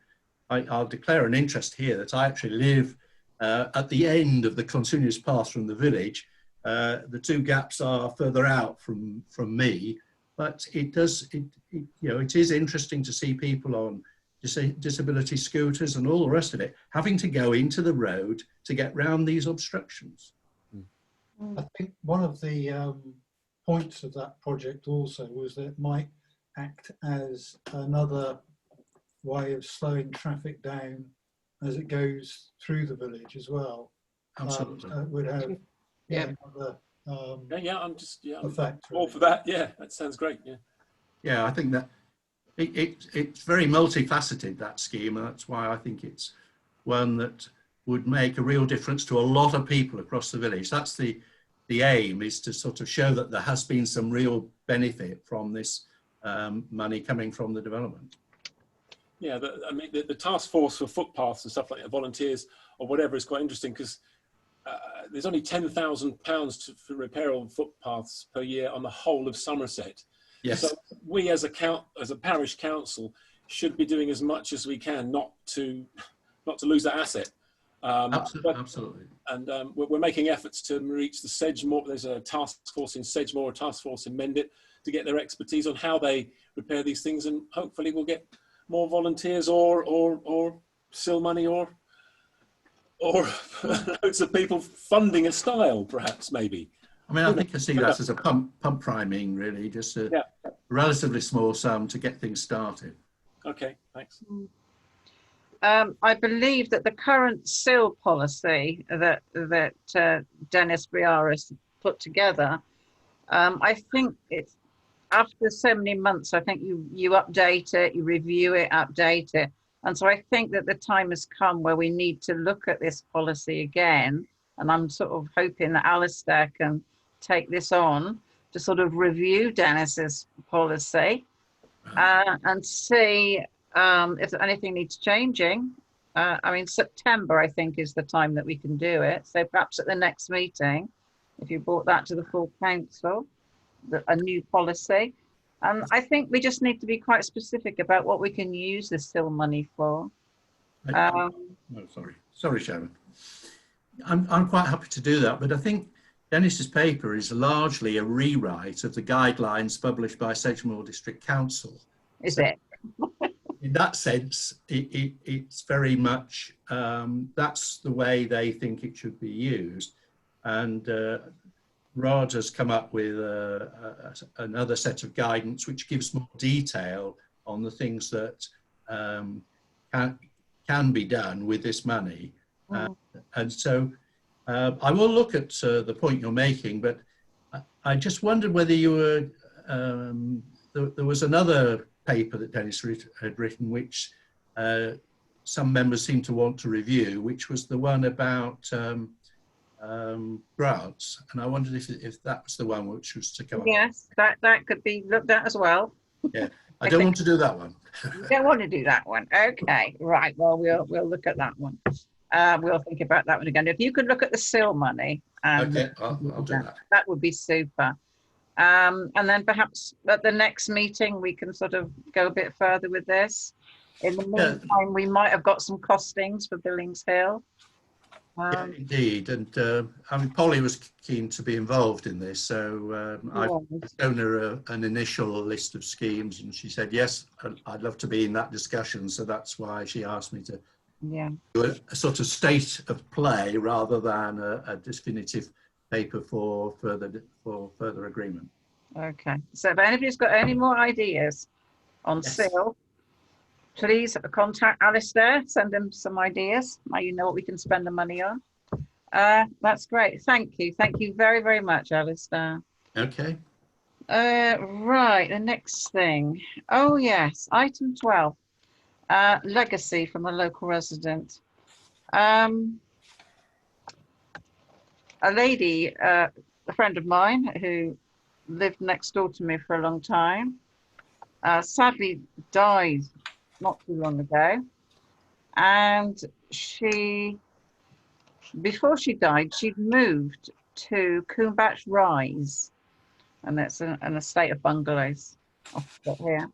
I'll declare an interest here that I actually live at the end of the continuous path from the village. The 2 gaps are further out from me, but it is interesting to see people on disability scooters and all the rest of it having to go into the road to get round these obstructions. I think one of the points of that project also was that it might act as another way of slowing traffic down as it goes through the village as well. Absolutely. It would have another I'm effect. All for that. Yeah, that sounds great. Yeah, I think that it's very multifaceted, that scheme, and that's why I think it's one that would make a real difference to a lot of people across the village. That's the aim, is to sort of show that there has been some real benefit from this money coming from the development. Yeah, the task force for footpaths and stuff like that, volunteers or whatever, is quite interesting, because there's only £10,000 for repair on footpaths per year on the whole of Somerset. Yes. So we as a parish council should be doing as much as we can not to lose that asset. Absolutely. And we're making efforts to reach the Sedgemoor. There's a task force in Sedgemoor, a task force in Mendip, to get their expertise on how they repair these things, and hopefully we'll get more volunteers or SIL money or loads of people funding a style, perhaps, maybe. I mean, I think I see that as a pump priming, really, just a relatively small sum to get things started. Okay, thanks. I believe that the current SIL policy that Dennis Briaris put together, I think it's after so many months, I think you update it, you review it, update it. And so I think that the time has come where we need to look at this policy again. And I'm sort of hoping that Alistair can take this on to sort of review Dennis's policy and see if anything needs changing. I mean, September, I think, is the time that we can do it. So perhaps at the next meeting, if you brought that to the full council, a new policy. And I think we just need to be quite specific about what we can use the SIL money for. Sorry, Sharon. I'm quite happy to do that, but I think Dennis's paper is largely a rewrite of the guidelines published by Sedgemoor District Council. Is it? In that sense, it's very much, that's the way they think it should be used. And Rod has come up with another set of guidance which gives more detail on the things that can be done with this money. And so I will look at the point you're making, but I just wondered whether you were, there was another paper that Dennis had written, which some members seem to want to review, which was the one about grants, and I wondered if that was the one which was to come. Yes, that could be looked at as well. Yeah, I don't want to do that one. You don't want to do that one. Okay, right. Well, we'll look at that one. We'll think about that one again. If you could look at the SIL money, Okay, I'll do that. That would be super. And then perhaps at the next meeting we can sort of go a bit further with this. In the meantime, we might have got some costings for Billings Hill. Yeah, indeed, and I mean, Polly was keen to be involved in this, so I've shown her an initial list of schemes, and she said yes, I'd love to be in that discussion. So that's why she asked me to do a sort of state of play rather than a definitive paper for further agreement. Okay, so if anybody's got any more ideas on SIL, please contact Alistair, send him some ideas. Now you know what we can spend the money on. That's great. Thank you. Thank you very, very much, Alistair. Okay. Right, the next thing. Oh, yes, item 12. Legacy from a local resident. A lady, a friend of mine who lived next door to me for a long time, sadly died not too long ago, and before she died, she'd moved to Coombatch Rise, and that's an estate of bungalows off here,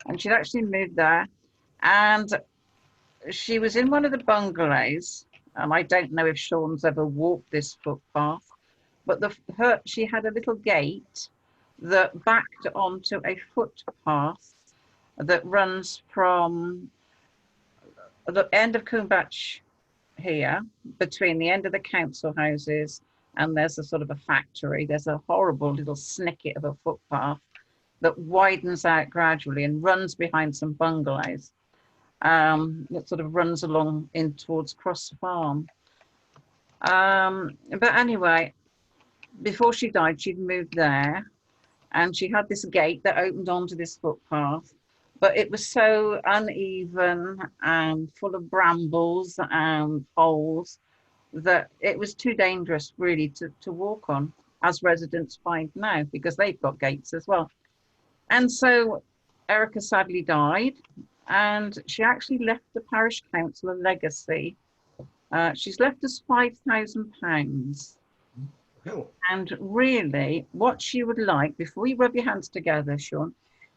and she'd actually moved there, and she was in one of the bungalows, and I don't know if Sean's ever walked this footpath, but she had a little gate that backed onto a footpath that runs from the end of Coombatch here, between the end of the council houses, and there's a sort of a factory. There's a horrible little snicket of a footpath that widens out gradually and runs behind some bungalows. That sort of runs along in towards Cross Farm. But anyway, before she died, she'd moved there, and she had this gate that opened onto this footpath. But it was so uneven and full of brambles and holes that it was too dangerous really to walk on, as residents find now, because they've got gates as well. And so Erica sadly died, and she actually left the parish council a legacy. She's left us £5,000. Oh. And really what she would like, before you rub your hands together, Sean,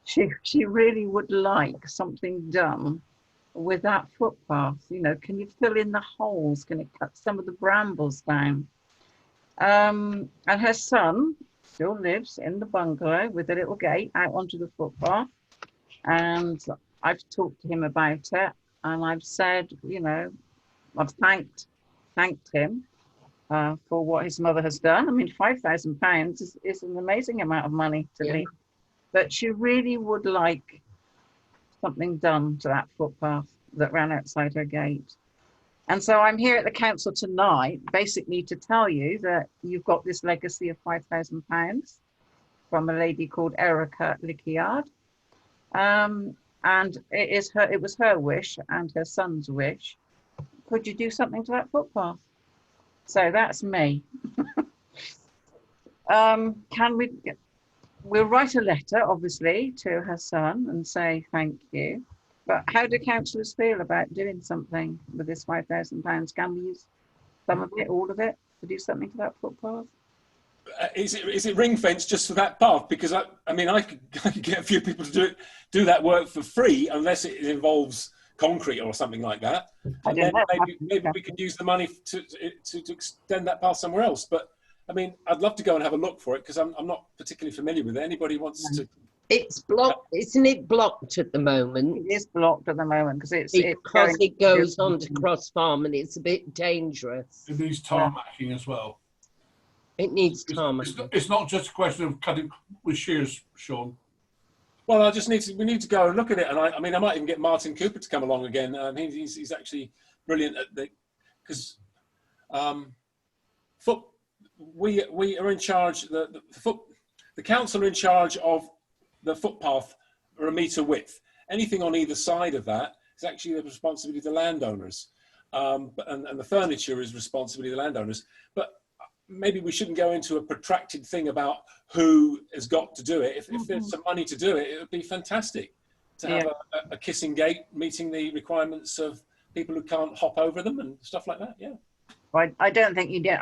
she really would like something done with that footpath. You know, can you fill in the holes? Can it cut some of the brambles down? And her son still lives in the bungalow with a little gate out onto the footpath. And I've talked to him about it, and I've said, you know, I've thanked him for what his mother has done. I mean, £5,000 is an amazing amount of money to leave. But she really would like something done to that footpath that ran outside her gate. And so I'm here at the council tonight, basically to tell you that you've got this legacy of £5,000 from a lady called Erica Lickiard. And it was her wish and her son's wish. Could you do something to that footpath? So that's me. We'll write a letter, obviously, to her son and say thank you. But how do councillors feel about doing something with this £5,000? Can we use some of it, all of it, to do something to that footpath? Is it ring fenced just for that path? Because I mean, I could get a few people to do that work for free, unless it involves concrete or something like that. And then maybe we could use the money to extend that path somewhere else. But I mean, I'd love to go and have a look for it, because I'm not particularly familiar with it. Anybody wants to? It's blocked, isn't it? Blocked at the moment. It is blocked at the moment because it goes on to Cross Farm, and it's a bit dangerous. It needs tarmacking as well. It needs tarmacking. It's not just a question of cutting with shears, Sean. Well, we need to go and look at it, and I mean, I might even get Martin Cooper to come along again. He's actually brilliant at because we are in charge. The council are in charge of the footpath or a metre width. Anything on either side of that is actually the responsibility of the landowners. and the furniture is responsibility of the landowners. But maybe we shouldn't go into a protracted thing about who has got to do it. If there's some money to do it, it would be fantastic to have a kissing gate meeting the requirements of people who can't hop over them and stuff like that. Yeah. I don't think you do.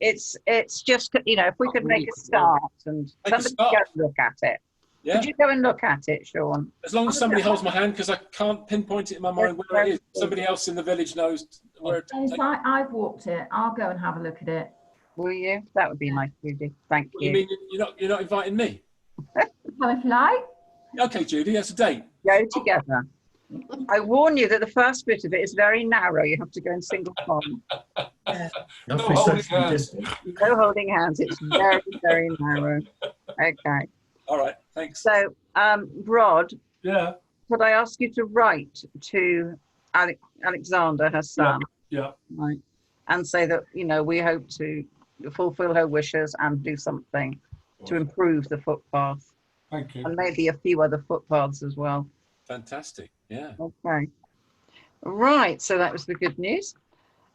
It's just, you know, if we could make a start and somebody go and look at it. Yeah. Could you go and look at it, Sean? As long as somebody holds my hand, because I can't pinpoint it in my mind where it is. Somebody else in the village knows where it is. I've walked it. I'll go and have a look at it. Will you? That would be nice, Judy. Thank you. You mean you're not inviting me? Come if you like. Okay, Judy, that's a date. Go together. I warn you that the first bit of it is very narrow. You have to go in single file. No holding hands. No holding hands. It's very, very narrow. Okay. All right. Thanks. So, Rod. Yeah. Could I ask you to write to Alexander, her son? Yeah. Right. And say that, you know, we hope to fulfill her wishes and do something to improve the footpath. Thank you. And maybe a few other footpaths as well. Fantastic. Yeah. Okay. Right. So that was the good news.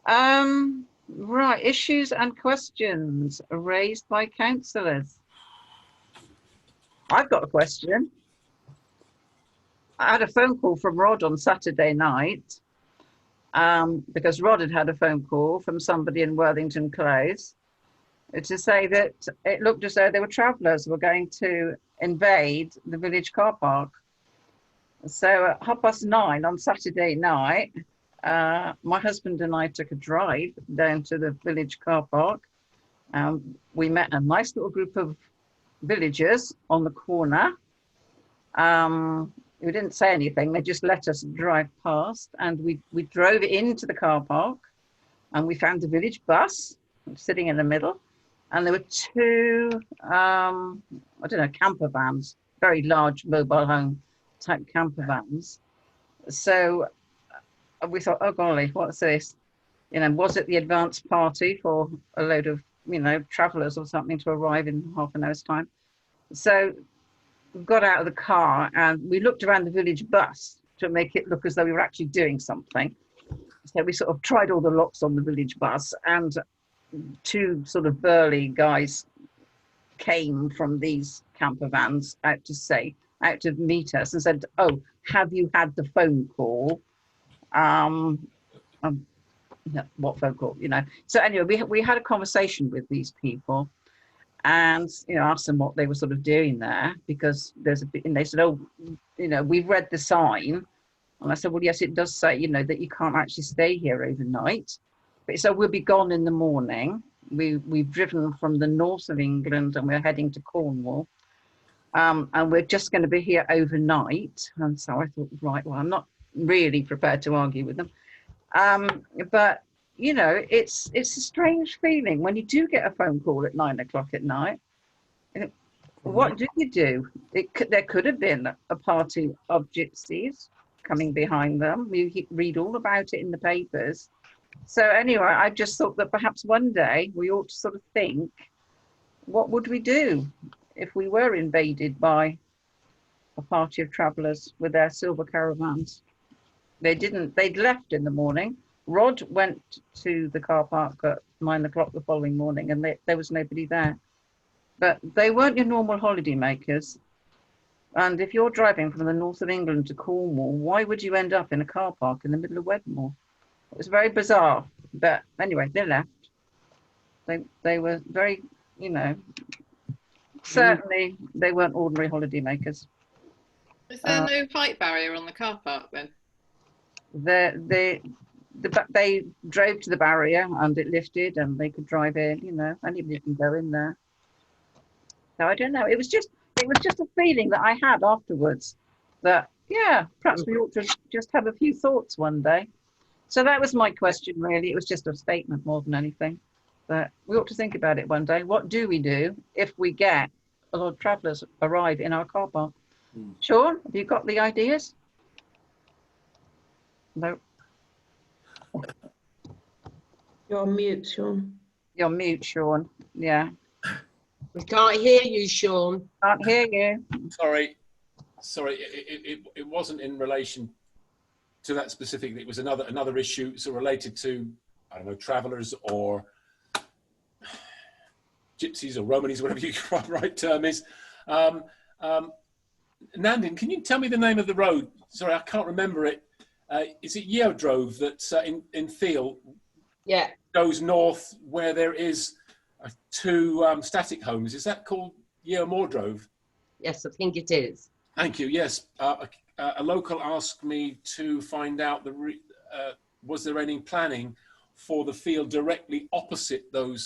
Right. Issues and questions raised by councillors. I've got a question. I had a phone call from Rod on Saturday night because Rod had a phone call from somebody in Worthington Close to say that it looked as though there were travellers who were going to invade the village car park. So at 9:30 on Saturday night, my husband and I took a drive down to the village car park. We met a nice little group of villagers on the corner. We didn't say anything, they just let us drive past, and we drove into the car park and we found the village bus sitting in the middle, and there were two, I don't know, camper vans, very large mobile home type camper vans. So we thought, oh golly, what's this? You know, was it the advance party for a load of, you know, travellers or something to arrive in half an hour's time? So we got out of the car and we looked around the village bus to make it look as though we were actually doing something. So we sort of tried all the locks on the village bus, and two sort of burly guys came from these camper vans out to meet us and said, oh, have you had the phone call? What phone call, you know? So anyway, we had a conversation with these people and, you know, asked them what they were sort of doing there, because there's a bit, and they said, oh, you know, we've read the sign. And I said, well, yes, it does say, you know, that you can't actually stay here overnight. But so we'll be gone in the morning. We've driven from the north of England and we're heading to Cornwall. And we're just going to be here overnight. And so I thought, right, well, I'm not really prepared to argue with them. But, you know, it's a strange feeling when you do get a phone call at 9 o'clock at night. What do you do? There could have been a party of gypsies coming behind them. You read all about it in the papers. So anyway, I just thought that perhaps one day we ought to sort of think, what would we do if we were invaded by a party of travellers with their silver caravans? They'd left in the morning. Rod went to the car park at 9 o'clock the following morning and there was nobody there. But they weren't your normal holiday makers. And if you're driving from the north of England to Cornwall, why would you end up in a car park in the middle of Wedmore? It was very bizarre. But anyway, they left. They were very, you know, certainly they weren't ordinary holiday makers. Is there no height barrier on the car park then? They drove to the barrier and it lifted and they could drive in, you know, anybody can go in there. So I don't know. It was just a feeling that I had afterwards that, yeah, perhaps we ought to just have a few thoughts one day. So that was my question, really. It was just a statement more than anything. But we ought to think about it one day. What do we do if we get a lot of travellers arrive in our car park? Sean, have you got the ideas? No. You're on mute, Sean. You're mute, Sean. Yeah. We can't hear you, Sean. Can't hear you. Sorry. It wasn't in relation to that specific. It was another issue, so related to, I don't know, travellers or gypsies or Romanies, whatever you right term is. Nandin, can you tell me the name of the road? Sorry, I can't remember it. Is it Yeodrove that's in Field? Yeah. Goes north where there is 2 static homes. Is that called Yeomordrove? Yes, I think it is. Thank you. Yes, a local asked me to find out was there any planning for the field directly opposite the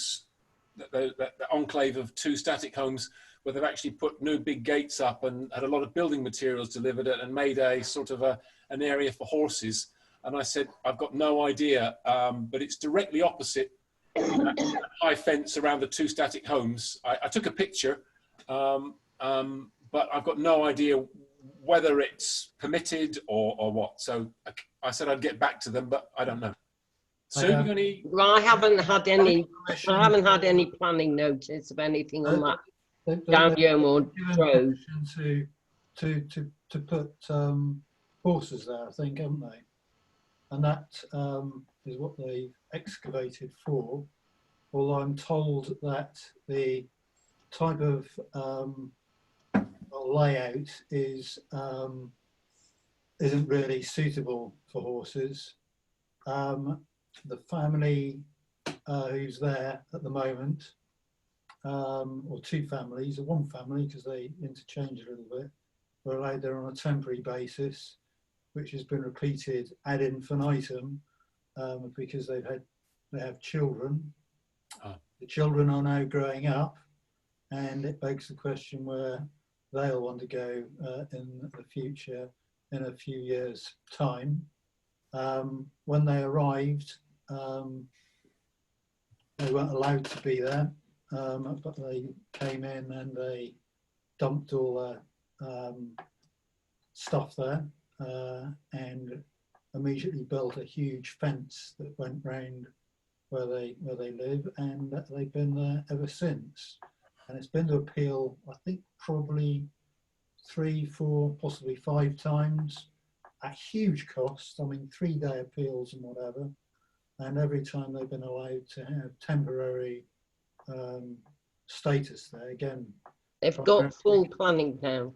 enclave of 2 static homes, where they've actually put new big gates up and had a lot of building materials delivered and made a sort of an area for horses. And I said, I've got no idea, but it's directly opposite a high fence around the 2 static homes. I took a picture, but I've got no idea whether it's permitted or what. So I said I'd get back to them, but I don't know. Sue, you got any? Well, I haven't had any planning notice of anything on that. Down Yeomore Road. To put horses there, I think, haven't they? And that is what they've excavated for. Although I'm told that the type of layout isn't really suitable for horses. The family who's there at the moment, or 2 families, or 1 family, because they interchange a little bit, were allowed there on a temporary basis, which has been repeated ad infinitum, because they have children. The children are now growing up, and it begs the question where they'll want to go in the future, in a few years' time. When they arrived, they weren't allowed to be there, but they came in and they dumped all their stuff there, and immediately built a huge fence that went round where they live, and they've been there ever since. And it's been to appeal, I think, probably 3, 4, possibly 5 times at huge cost. I mean, 3-day appeals and whatever. And every time they've been allowed to have temporary status there again. They've got full planning now.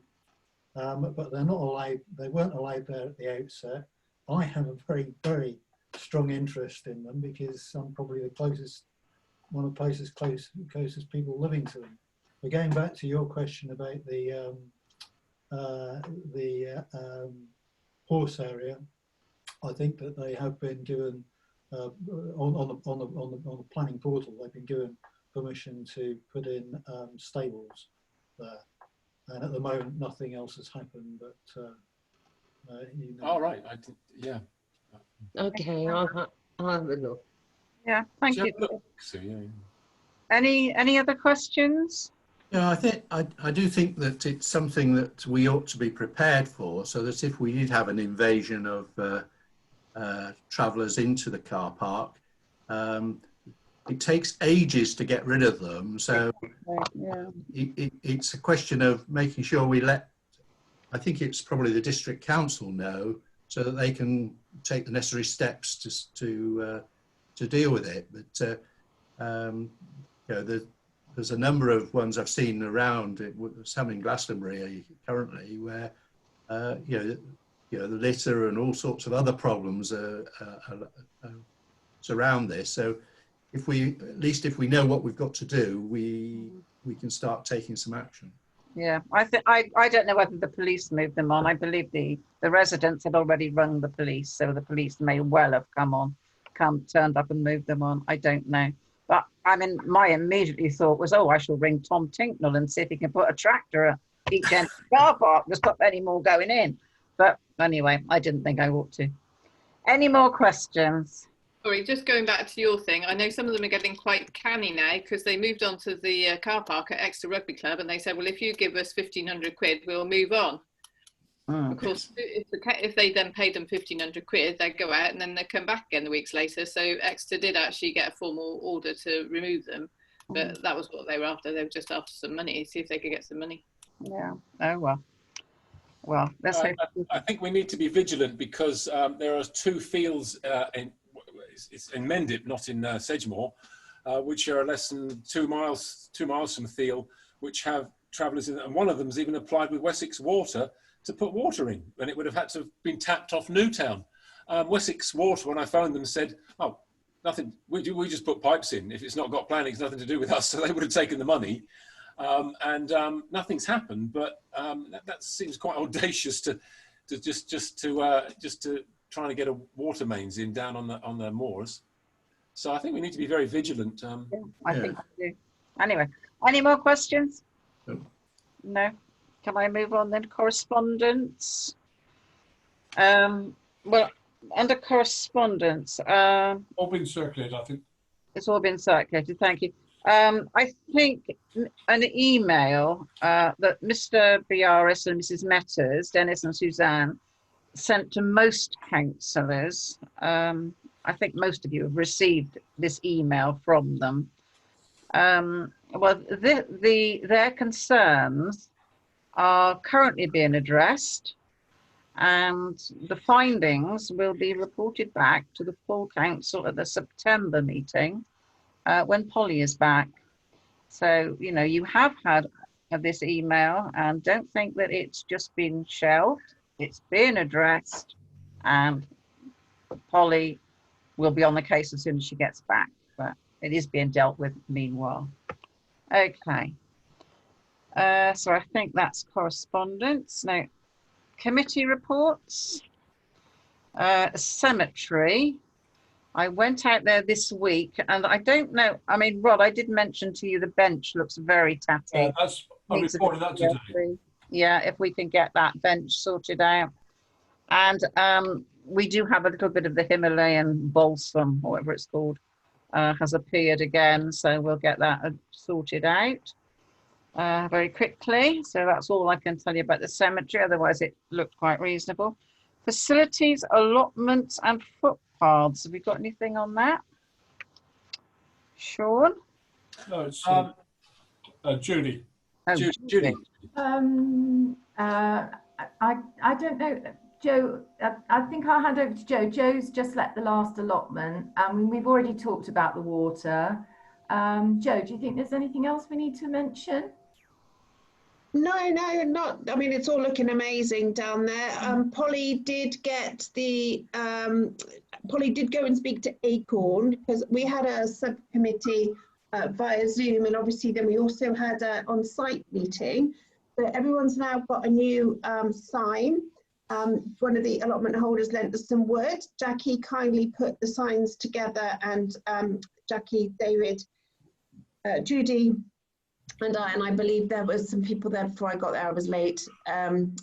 But they're not allowed, they weren't allowed there at the outset. I have a very, very strong interest in them because I'm probably one of the closest people living to them. But going back to your question about the horse area, I think that they have been given on the planning portal. They've been given permission to put in stables there, and at the moment nothing else has happened. But you know. All right, yeah. Okay, I'll have a look. Yeah, thank you. So, yeah. Any other questions? Yeah, I do think that it's something that we ought to be prepared for, so that if we did have an invasion of travellers into the car park, it takes ages to get rid of them. So it's a question of making sure we let, I think it's probably the district council know, so that they can take the necessary steps to deal with it. But you know, there's a number of ones I've seen around. Some in Glastonbury currently, where you know, the litter and all sorts of other problems surround this. So if we, at least if we know what we've got to do, we can start taking some action. Yeah, I don't know whether the police moved them on. I believe the residents had already rung the police, so the police may well have turned up and moved them on. I don't know. But I mean, my immediate thought was, oh, I shall ring Tom Tinknell and see if he can put a tractor at each end of the car park to stop any more going in. But anyway, I didn't think I ought to. Any more questions? Sorry, just going back to your thing, I know some of them are getting quite canny now because they moved on to the car park at Exeter Rugby Club and they said, well, if you give us 1,500 quid, we'll move on. Of course, if they then paid them 1,500 quid, they'd go out and then they'd come back again the weeks later. So Exeter did actually get a formal order to remove them, but that was what they were after. They were just after some money, see if they could get some money. Yeah. Oh well. well, let's hope. I think we need to be vigilant because there are 2 fields it's in Mendip, not in Sedgemoor, which are less than 2 miles from the field, which have travellers in it, and one of them's even applied with Wessex Water to put water in, and it would have had to have been tapped off Newtown. Wessex Water, when I phoned them, said, "Oh, nothing. We just put pipes in. If it's not got planning, it's nothing to do with us." So they would have taken the money, and nothing's happened. But that seems quite audacious to trying to get a water mains in down on the moors. So I think we need to be very vigilant. I think we do. Anyway, any more questions? No. Can I move on then? Correspondence. Well, under correspondence. All been circulated, I think. It's all been circulated. Thank you. I think an email that Mr. Biaris and Mrs. Metters, Dennis and Suzanne, sent to most councillors. I think most of you have received this email from them. Well, their concerns are currently being addressed, and the findings will be reported back to the full council at the September meeting when Polly is back. So, you know, you have had this email, and don't think that it's just been shelved. It's being addressed, and Polly will be on the case as soon as she gets back, but it is being dealt with meanwhile. Okay. So I think that's correspondence. Now, committee reports. Cemetery. I went out there this week, and I don't know. I mean, Rod, I did mention to you the bench looks very tatty. I reported that today. Yeah, if we can get that bench sorted out. And we do have a little bit of the Himalayan balsam, or whatever it's called, has appeared again. So we'll get that sorted out very quickly. So that's all I can tell you about the cemetery. Otherwise, it looked quite reasonable. Facilities, allotments and footpaths. Have we got anything on that? Sean? No, it's Judy. Oh, Judy. I don't know, Joe. I think I'll hand over to Joe. Joe's just let the last allotment. We've already talked about the water. Joe, do you think there's anything else we need to mention? No, not. I mean, it's all looking amazing down there. Polly did get the. Polly did go and speak to Acorn, because we had a subcommittee via Zoom, and obviously then we also had an on-site meeting. But everyone's now got a new sign. One of the allotment holders lent us some wood. Jackie kindly put the signs together, and Jackie, David, Judy, and I believe there was some people there before I got there. I was late.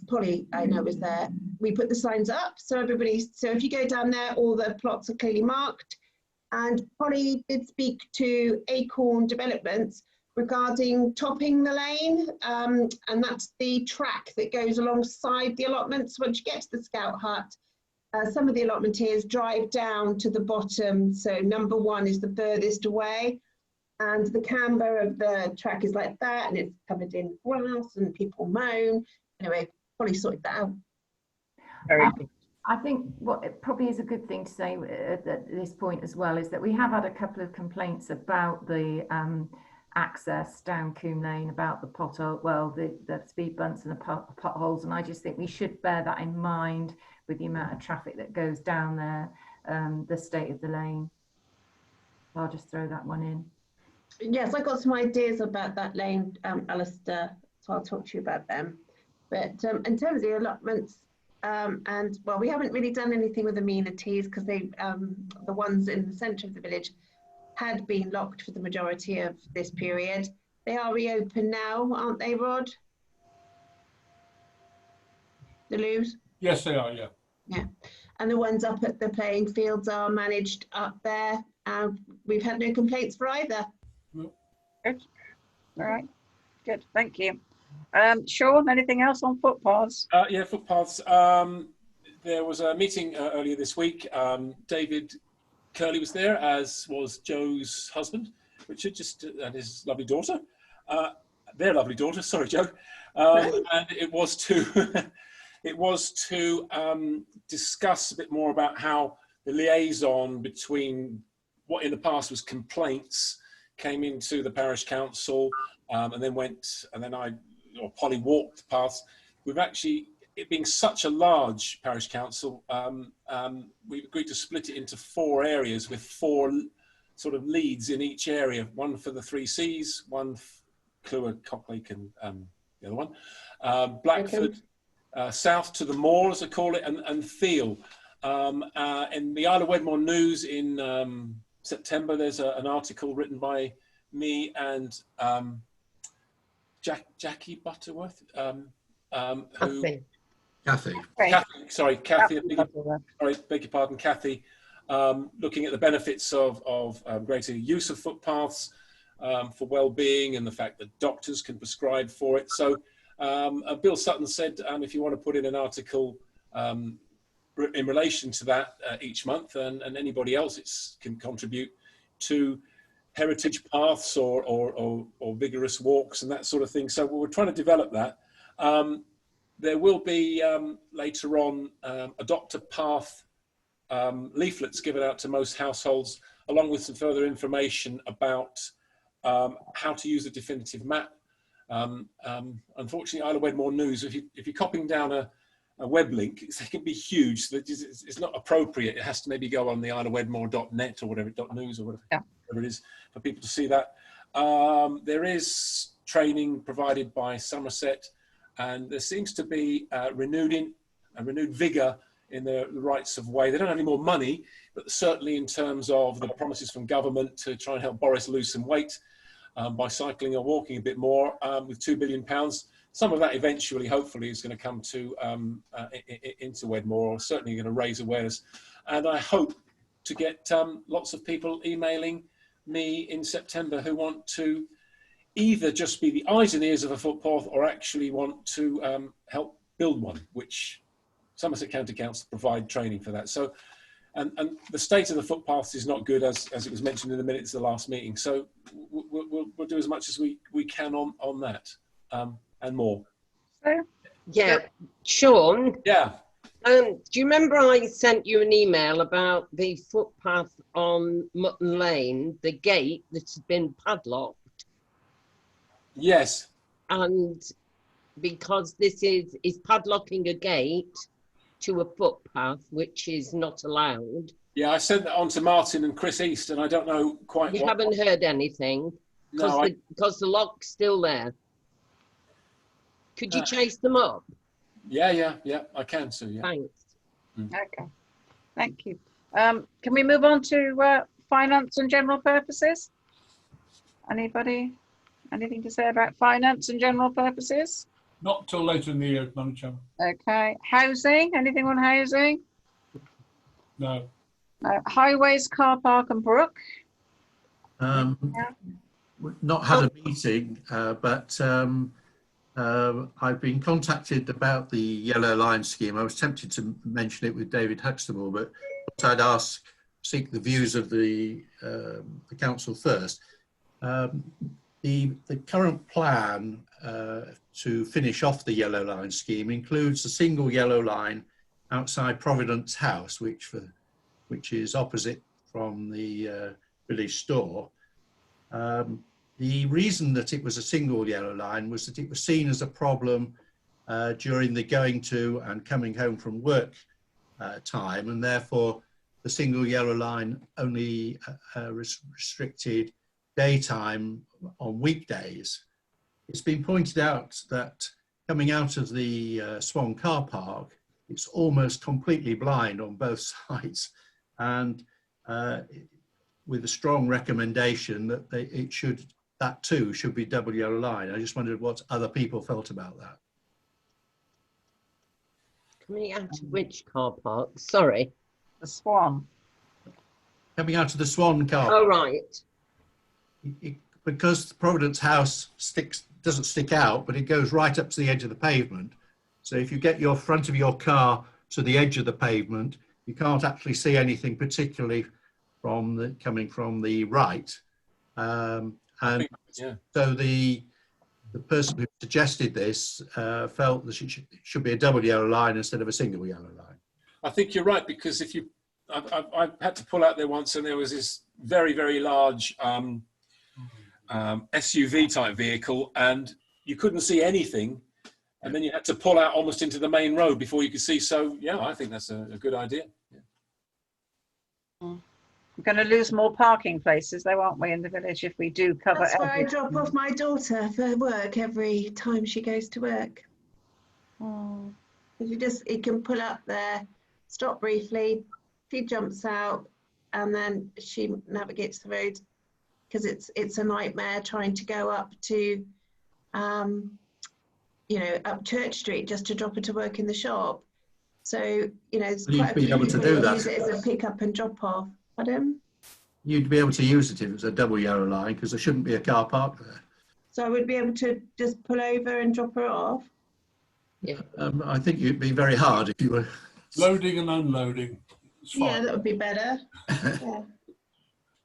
Polly, I know, was there. We put the signs up, so if you go down there, all the plots are clearly marked. And Polly did speak to Acorn Developments regarding topping the lane, and that's the track that goes alongside the allotments. Once you get to the Scout Hut, some of the allotmenteers drive down to the bottom, so number 1 is the furthest away, and the camber of the track is like that, and it's covered in grass and people moan. Anyway, Polly sorted that out. Very good. I think what it probably is a good thing to say at this point as well is that we have had a couple of complaints about the access down Coombe Lane, about the pothole, well, the speed bumps and the potholes, and I just think we should bear that in mind with the amount of traffic that goes down there, the state of the lane. I'll just throw that one in. Yes, I got some ideas about that lane, Alistair, so I'll talk to you about them. But in terms of the allotments, and well, we haven't really done anything with amenities, because they, the ones in the centre of the village had been locked for the majority of this period. They are reopened now, aren't they, Rod? The loos? Yes, they are, yeah. Yeah, and the ones up at the playing fields are managed up there. We've had no complaints for either. Good. All right. Good. Thank you. Sean, anything else on footpaths? Yeah, footpaths. There was a meeting earlier this week. David Curley was there, as was Joe's husband, Richard, and his lovely daughter. Their lovely daughter, sorry, Joe. And it was to it was to discuss a bit more about how the liaison between what in the past was complaints came into the parish council, and then Polly walked past. We've actually, it being such a large parish council, we've agreed to split it into 4 areas with 4 sort of leads in each area. One for the 3 Cs, one Clewer, Cocklake, and the other one. Blackford, south to the Moor, as I call it, and Thiel. In the Isle of Wedmore News in September, there's an article written by me and Jackie Butterworth, Kathy. Kathy, beg your pardon, Kathy, looking at the benefits of greater use of footpaths for well-being and the fact that doctors can prescribe for it. So Bill Sutton said if you want to put in an article in relation to that each month, and anybody else can contribute to heritage paths or vigorous walks and that sort of thing. So we're trying to develop that. There will be later on adopt a path leaflets given out to most households, along with some further information about how to use a definitive map. Unfortunately, Isle of Wedmore News, if you're copying down a web link, it can be huge. So it's not appropriate. It has to maybe go on the isleofwedmore.net or whatever, .news or whatever it is, for people to see that. There is training provided by Somerset, and there seems to be renewed vigour in the rights of way. They don't have any more money, but certainly in terms of the promises from government to try and help Boris lose some weight by cycling or walking a bit more, with £2 billion. Some of that eventually, hopefully, is going to come to into Wedmore, or certainly going to raise awareness. And I hope to get lots of people emailing me in September who want to either just be the eyes and ears of a footpath, or actually want to help build one, which Somerset County Council provide training for that. So, and the state of the footpaths is not good, as it was mentioned in the minutes of the last meeting. So we'll do as much as we can on that, and more. Yeah, Sean. Yeah. Do you remember I sent you an email about the footpath on Mutton Lane, the gate that's been padlocked? Yes. And because this is padlocking a gate to a footpath, which is not allowed. Yeah, I sent that on to Martin and Chris East, and I don't know quite. You haven't heard anything? No, because the lock's still there. Could you chase them up? Yeah, I can, Sue. Yeah. Thanks. Okay, thank you. Can we move on to finance and general purposes? Anybody? Anything to say about finance and general purposes? Not till later in the year, Madam Chairman. Okay. Housing? Anything on housing? No. Highways, car park and brook? Not had a meeting, but I've been contacted about the yellow line scheme. I was tempted to mention it with David Huxtable, but I'd seek the views of the council first. The current plan to finish off the yellow line scheme includes a single yellow line outside Providence House, which is opposite from the village store. The reason that it was a single yellow line was that it was seen as a problem during the going to and coming home from work time, and therefore the single yellow line only restricted daytime on weekdays. It's been pointed out that coming out of the Swan car park, it's almost completely blind on both sides, and with a strong recommendation that that too should be double yellow line. I just wondered what other people felt about that. Coming out of which car park? Sorry. The Swan. Coming out of the Swan car. Oh, right. Because Providence House doesn't stick out, but it goes right up to the edge of the pavement. So if you get your front of your car to the edge of the pavement, you can't actually see anything particularly coming from the right. So the the person who suggested this felt that it should be a double yellow line instead of a single yellow line. I think you're right, because if you, I've had to pull out there once, and there was this very, very large SUV type vehicle, and you couldn't see anything, and then you had to pull out almost into the main road before you could see. So yeah, I think that's a good idea. Yeah. We're going to lose more parking places, though, aren't we, in the village, if we do cover That's where I everything? drop off my daughter for work every time she goes to work. Oh. You can pull up there, stop briefly, she jumps out, and then she navigates the road, because it's a nightmare trying to go up to, up Church Street just to drop her to work in the shop. So, it's quite a few people who use it as a pick up and drop off. Pardon? You'd be able to use it if it was a double yellow line, because there shouldn't be a car park there. So I would be able to just pull over and drop her off? Yeah. I think it'd be very hard if you were... Loading and unloading. Yeah, that would be better. Yeah.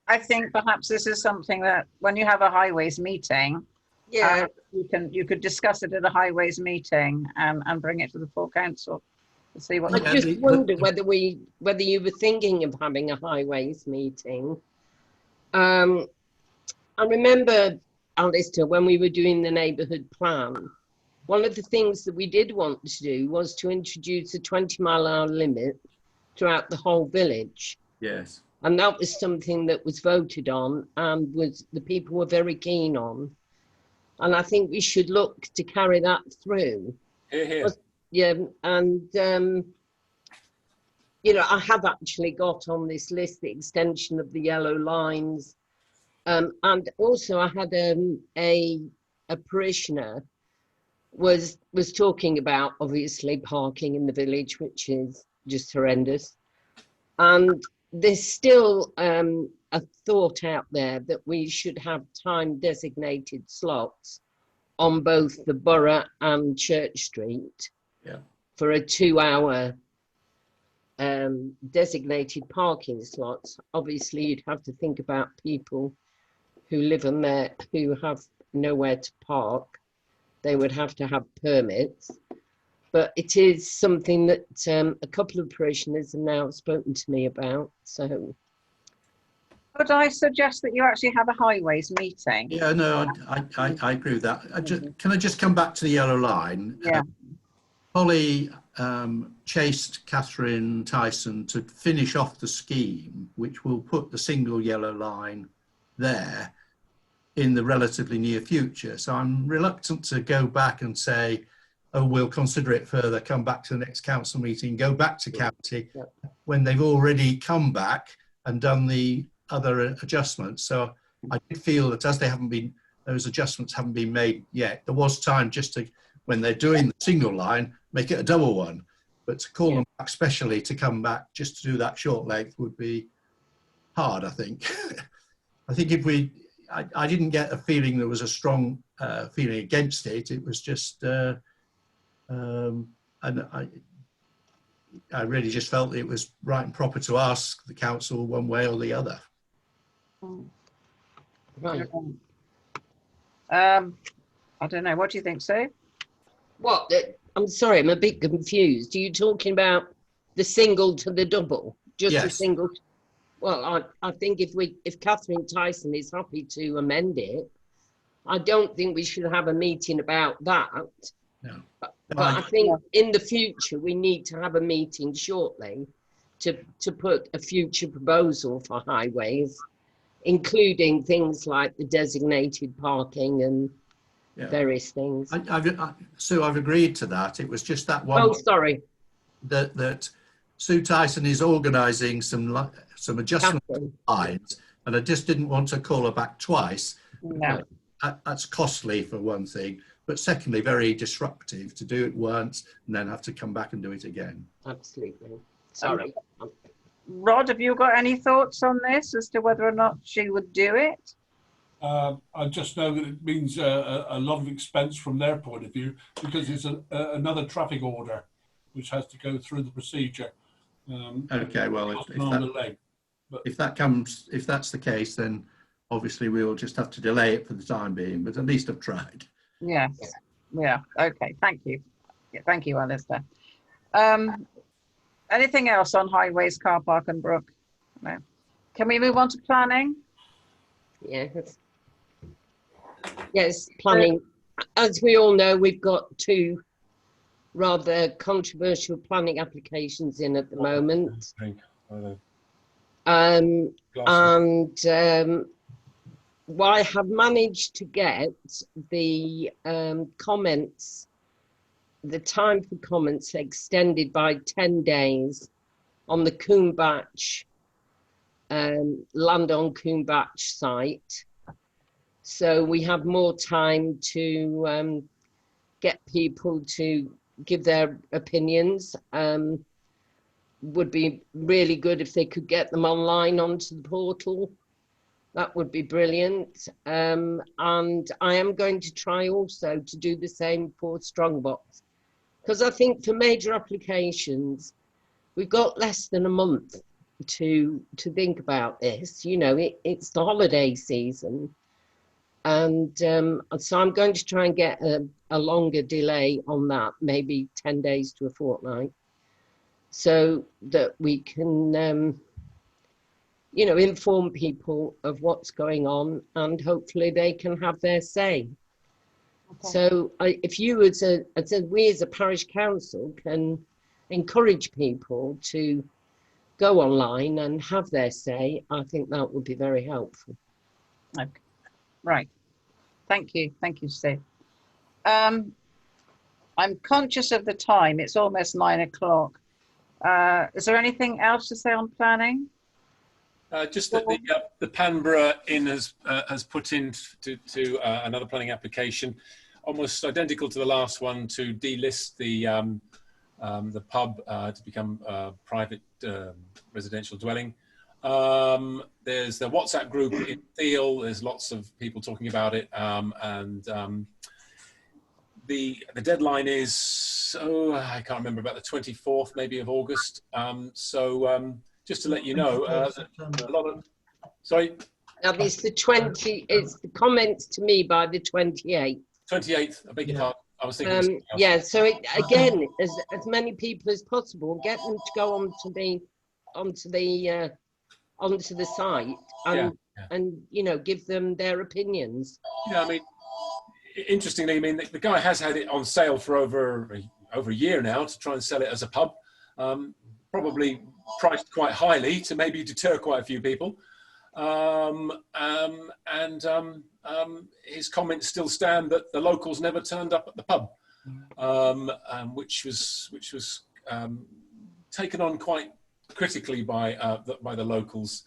I think perhaps this is something that when you have a highways meeting, Yeah. you could discuss it at a highways meeting and bring it to the full council to see what. I just wonder whether you were thinking of having a highways meeting. I remember, Alistair, when we were doing the neighbourhood plan, one of the things that we did want to do was to introduce a 20-mile-an-hour limit throughout the whole village. Yes. And that was something that was voted on and the people were very keen on. And I think we should look to carry that through. Hear, hear. Yeah, and I have actually got on this list the extension of the yellow lines, and also I had a parishioner was talking about obviously parking in the village, which is just horrendous, and there's still a thought out there that we should have time designated slots on both the Borough and Church Street. Yeah. For a 2-hour designated parking slots. Obviously, you'd have to think about people who live on there who have nowhere to park. They would have to have permits. But it is something that a couple of parishioners have now spoken to me about. So, could I suggest that you actually have a highways meeting? Yeah, no, I agree with that. Can I just come back to the yellow line? Yeah. Polly chased Catherine Tyson to finish off the scheme, which will put the single yellow line there in the relatively near future. So I'm reluctant to go back and say, oh, we'll consider it further, come back to the next council meeting, go back to county, when they've already come back and done the other adjustments. So I did feel that as those adjustments haven't been made yet, there was time just to, when they're doing the single line, make it a double one. But to call them back specially to come back just to do that short length would be hard, I think. I think I didn't get a feeling there was a strong feeling against it. It was just, and I really just felt it was right and proper to ask the council one way or the other. right. I don't know. What do you think, Sue? What? I'm sorry, I'm a bit confused. Are you talking about the single to the double? Just Yes. the single? Well, I think if Catherine Tyson is happy to amend it, I don't think we should have a meeting about that. No. But I think in the future, we need to have a meeting shortly to put a future proposal for highways, including things like the designated parking and various things. Sue, I've agreed to that. It was just that one. Oh, sorry. That Sue Tyson is organising some adjustment lines, and I just didn't want to call her back twice. No. That's costly for one thing, but secondly, very disruptive to do it once and then have to come back and do it again. Absolutely. Sorry. Rod, have you got any thoughts on this as to whether or not she would do it? I just know that it means a lot of expense from their point of view, because it's another traffic order which has to go through the procedure. Okay, well, if that's the case, then obviously we'll just have to delay it for the time being, but at least I've tried. Yes. Yeah. Okay. Thank you. Yeah, thank you, Alistair. Anything else on highways, car park and brook? No. Can we move on to planning? Yes. Yes, planning. As we all know, we've got 2 rather controversial planning applications in at the moment. Well, I have managed to get the comments, the time for comments extended by 10 days on the Coombatch, Land on Coombatch site. So we have more time to get people to give their opinions. Would be really good if they could get them online onto the portal. That would be brilliant. And I am going to try also to do the same for Strongbox, because I think for major applications, we've got less than a month to think about this. You know, it's the holiday season. And so I'm going to try and get a longer delay on that, maybe 10 days to a fortnight, so that we can, you know, inform people of what's going on, and hopefully they can have their say. Okay. So if you we as a parish council can encourage people to go online and have their say, I think that would be very helpful. Okay. Right. Thank you, Steve. I'm conscious of the time. It's almost 9 o'clock. Is there anything else to say on planning? Just that the Panborough Inn has put in to another planning application, almost identical to the last one, to delist the pub to become a private residential dwelling. There's the WhatsApp group in Thiel. There's lots of people talking about it, and the deadline is, I can't remember, about the 24th maybe of August. Just to let you know, a lot of, sorry. It's the 20. It's the comments to me by the 28th. 28th. I beg your pardon. I was thinking. Yeah. So again, as many people as possible, get them to go onto the site and you know, give them their opinions. Yeah, I mean, interestingly, I mean, the guy has had it on sale for over a year now to try and sell it as a pub. Probably priced quite highly to maybe deter quite a few people. His comments still stand that the locals never turned up at the pub, which was taken on quite critically by the locals,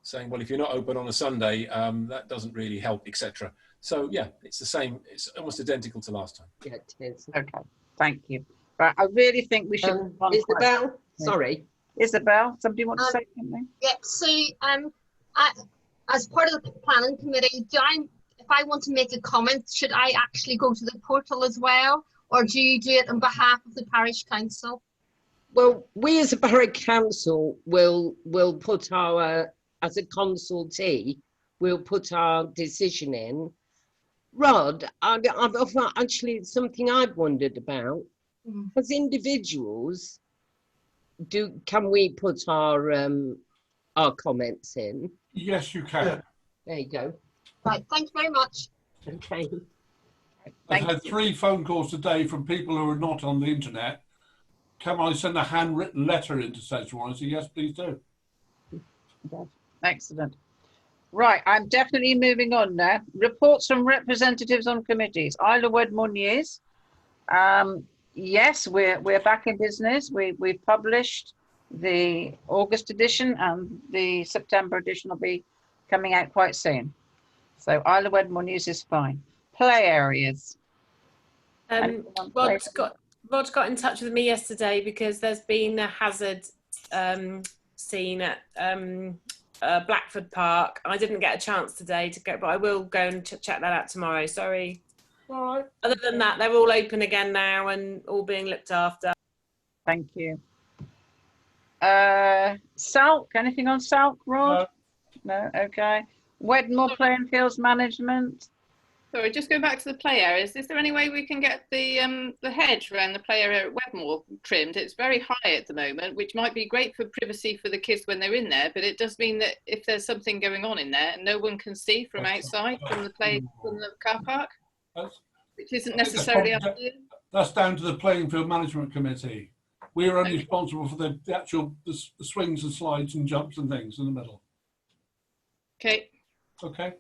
saying, well, if you're not open on a Sunday, that doesn't really help, etc. So yeah, it's the same. It's almost identical to last time. Yeah, it is. Okay, thank you. But I really think we should. Isabel, sorry. Isabel, somebody want to say something? Yeah. So, as part of the planning committee, if I want to make a comment, should I actually go to the portal as well, or do you do it on behalf of the parish council? Well, we as a parish council will put our, as a consultee, we'll put our decision in. Rod, actually, it's something I've wondered about. As individuals, can we put our comments in? Yes, you can. Yeah. There you go. Right, thanks very much. Okay. I've had 3 phone calls today from people who are not on the internet. Can I send a handwritten letter into Sedgemoor? I say, yes, please do. Excellent. Right, I'm definitely moving on now. Reports from representatives on committees. Isle of Wedmore News. Yes, we're back in business. We've published the August edition, and the September edition will be coming out quite soon. So Isle of Wedmore News is fine. Play areas. Rod got in touch with me yesterday because there's been a hazard scene at Blackford Park. I didn't get a chance today to go, but I will go and check that out tomorrow. Sorry. All right. Other than that, they're all open again now and all being looked after. Thank you. Salk, anything on Salk, Rod? No. Okay. Wedmore Playing Fields Management. Sorry, just going back to the play areas. Is there any way we can get the hedge around the play area at Wedmore trimmed? It's very high at the moment, which might be great for privacy for the kids when they're in there, but it does mean that if there's something going on in there, no one can see from outside from the car park, which isn't necessarily ideal. That's down to the playing field management committee. We are only responsible for the actual swings and slides and jumps and things in the middle. Okay. Okay.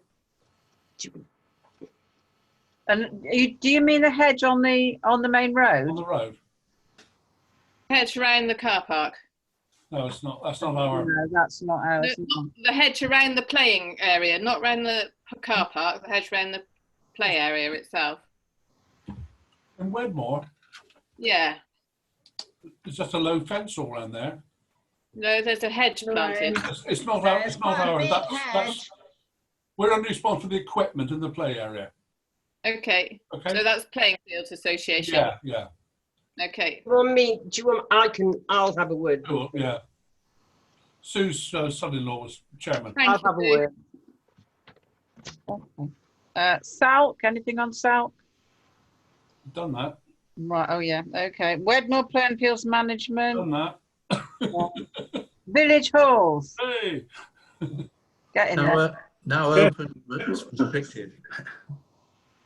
And do you mean the hedge on the main road? On the road. Hedge around the car park. No, it's not. That's not our. No, that's not ours. No, the hedge around the playing area, not around the car park. The hedge around the play area itself. In Wedmore. Yeah. It's just a low fence all around there. No, there's a hedge planted. It's not our. It's not ours. That's. We're only responsible for the equipment in the play area. Okay. Okay. So that's Playing Fields Association. Yeah, yeah. Okay. I'll have a word. Oh, yeah. Sue's son-in-law was chairman. I'll have a word. Salk, anything on Salk? Done that. Right, oh yeah, okay. Wedmore Playing Fields Management. Done that. Village Halls. Hey. Get in there. Now open, but restricted.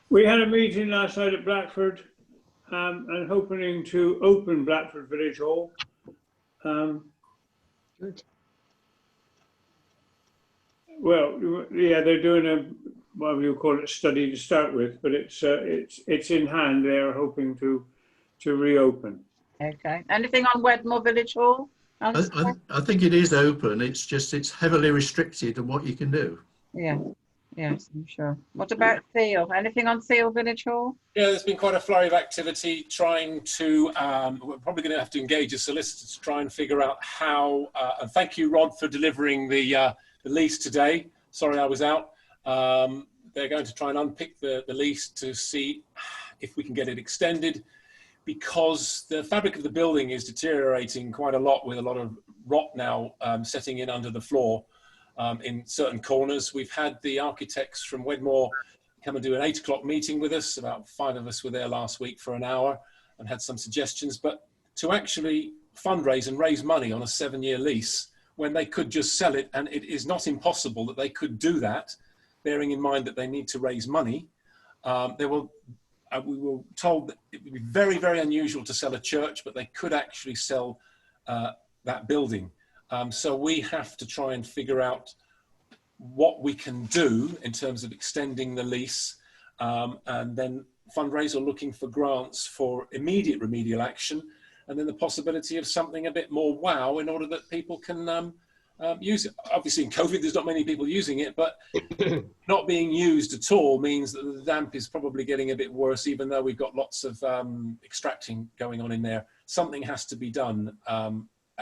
We had a meeting last night at Blackford and hoping to open Blackford Village Hall. Good. Well, yeah, they're doing a, what do you call it, study to start with, but it's in hand. They're hoping to reopen. Okay. Anything on Wedmore Village Hall? I think it is open. It's just it's heavily restricted on what you can do. Yeah. Yes, I'm sure. What about Thiel? Anything on Thiel Village Hall? Yeah, there's been quite a flurry of activity trying to, we're probably going to have to engage a solicitor to try and figure out how, and thank you, Rod, for delivering the lease today. Sorry, I was out. They're going to try and unpick the lease to see if we can get it extended, because the fabric of the building is deteriorating quite a lot, with a lot of rot now setting in under the floor. In certain corners. We've had the architects from Wedmore come and do an 8 o'clock meeting with us. About 5 of us were there last week for an hour and had some suggestions. But to actually fundraise and raise money on a 7-year lease when they could just sell it, and it is not impossible that they could do that, bearing in mind that they need to raise money. We were told that it would be very, very unusual to sell a church, but they could actually sell that building. So we have to try and figure out what we can do in terms of extending the lease, and then fundraise or looking for grants for immediate remedial action, and then the possibility of something a bit more wow in order that people can use it. Obviously in COVID there's not many people using it, but not being used at all means that the damp is probably getting a bit worse, even though we've got lots of extracting going on in there. Something has to be done.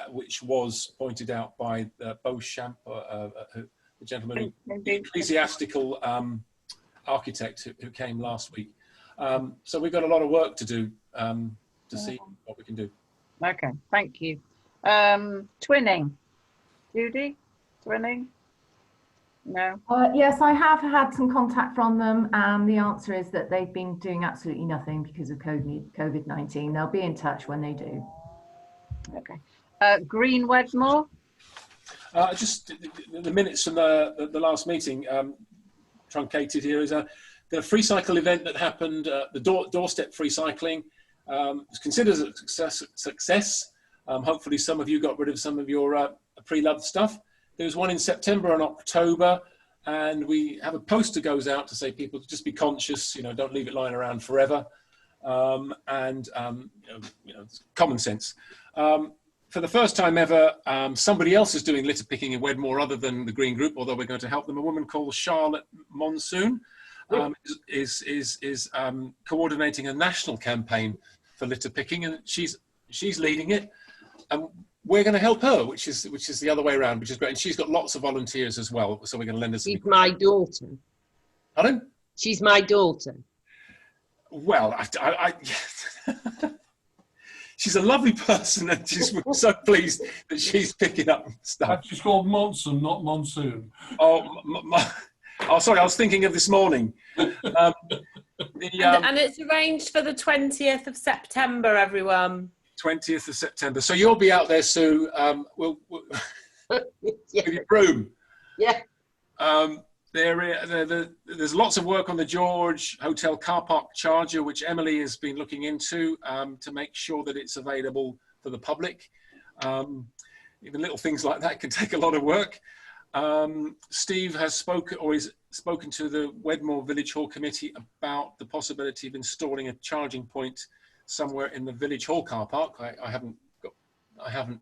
Which was pointed out by Beauchamp, the gentleman, the ecclesiastical architect who came last week. So we've got a lot of work to do to see what we can do. Okay, thank you. Twinning. Judy, twinning? No. Yes, I have had some contact from them, and the answer is that they've been doing absolutely nothing because of COVID-19. They'll be in touch when they do. Okay. Green Wedmore? Just the minutes from the last meeting, truncated here, is the free cycle event that happened, the doorstep free cycling, was considered a success. Hopefully some of you got rid of some of your pre-loved stuff. There was one in September and October, and we have a poster goes out to say people just be conscious, don't leave it lying around forever, and it's common sense. For the first time ever, somebody else is doing litter picking in Wedmore other than the Green Group, although we're going to help them. A woman called Charlotte Monsoon is coordinating a national campaign for litter picking, and she's leading it. And we're going to help her, which is the other way around, which is great. And she's got lots of volunteers as well, so we're going to lend her some. She's my daughter. Pardon? She's my daughter. Well, she's a lovely person, and we're so pleased that she's picking up stuff. She's called Monson, not Monsoon. Oh, sorry, I was thinking of this morning. And it's arranged for the 20th of September, everyone. 20th of September. So you'll be out there, Sue. We'll Yeah. with your broom. Yeah. There's lots of work on the George Hotel car park charger, which Emily has been looking into to make sure that it's available for the public. Even little things like that can take a lot of work. Steve has spoken to the Wedmore Village Hall Committee about the possibility of installing a charging point somewhere in the Village Hall car park. I haven't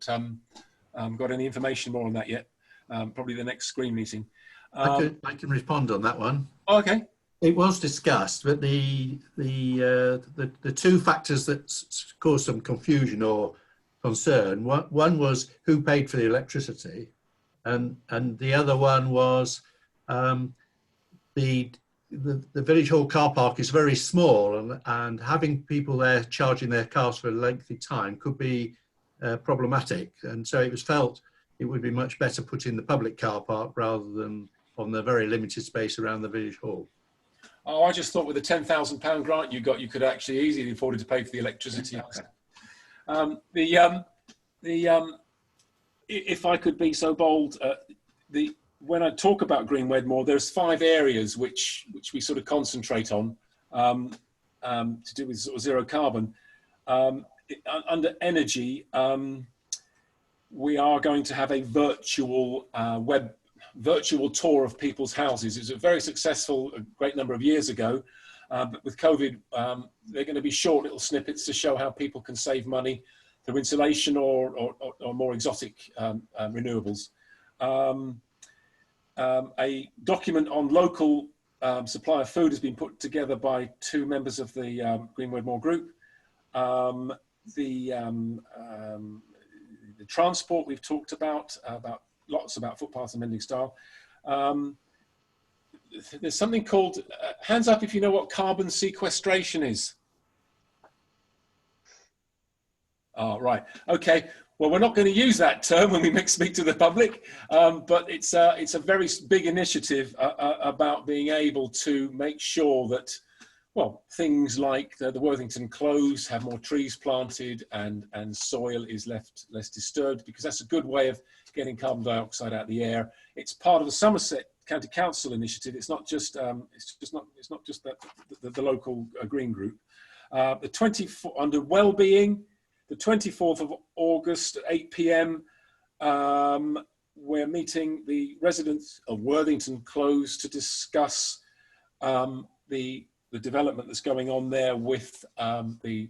got any information more on that yet. Probably the next screen meeting. I can respond on that one. Okay. It was discussed, but the two factors that caused some confusion or concern. One was who paid for the electricity, and the other one was the Village Hall car park is very small, and having people there charging their cars for a lengthy time could be problematic. And so it was felt it would be much better put in the public car park rather than on the very limited space around the Village Hall. Oh, I just thought with the £10,000 grant you got, you could actually easily afford to pay for the electricity. If I could be so bold, when I talk about Green Wedmore, there's 5 areas which we sort of concentrate on to do with sort of zero carbon. Under energy, we are going to have a virtual tour of people's houses. It was a very successful, a great number of years ago, but with COVID, they're going to be short little snippets to show how people can save money through insulation or more exotic renewables. A document on local supply of food has been put together by 2 members of the Green Wedmore group. The transport we've talked about lots about footpaths and mending style. There's something called, hands up if you know what carbon sequestration is. Oh, right, okay. Well, we're not going to use that term when we speak to the public, but it's a very big initiative about being able to make sure that, well, things like the Worthington Close have more trees planted and soil is left less disturbed, because that's a good way of getting carbon dioxide out of the air. It's part of the Somerset County Council initiative. It's not just the local green group. The 24 under well-being, the 24th of August at 8 p.m. We're meeting the residents of Worthington Close to discuss the development that's going on there with the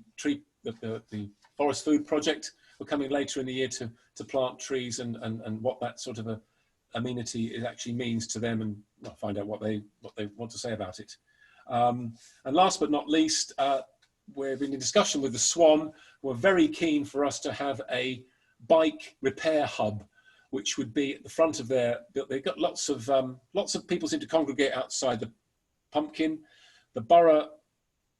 forest food project. We're coming later in the year to plant trees and what that sort of a amenity it actually means to them, and find out what they want to say about it. And last but not least, we've been in discussion with the Swan. We're very keen for us to have a bike repair hub, which would be at the front of their. They've got lots of people seem to congregate outside the Pumpkin. The borough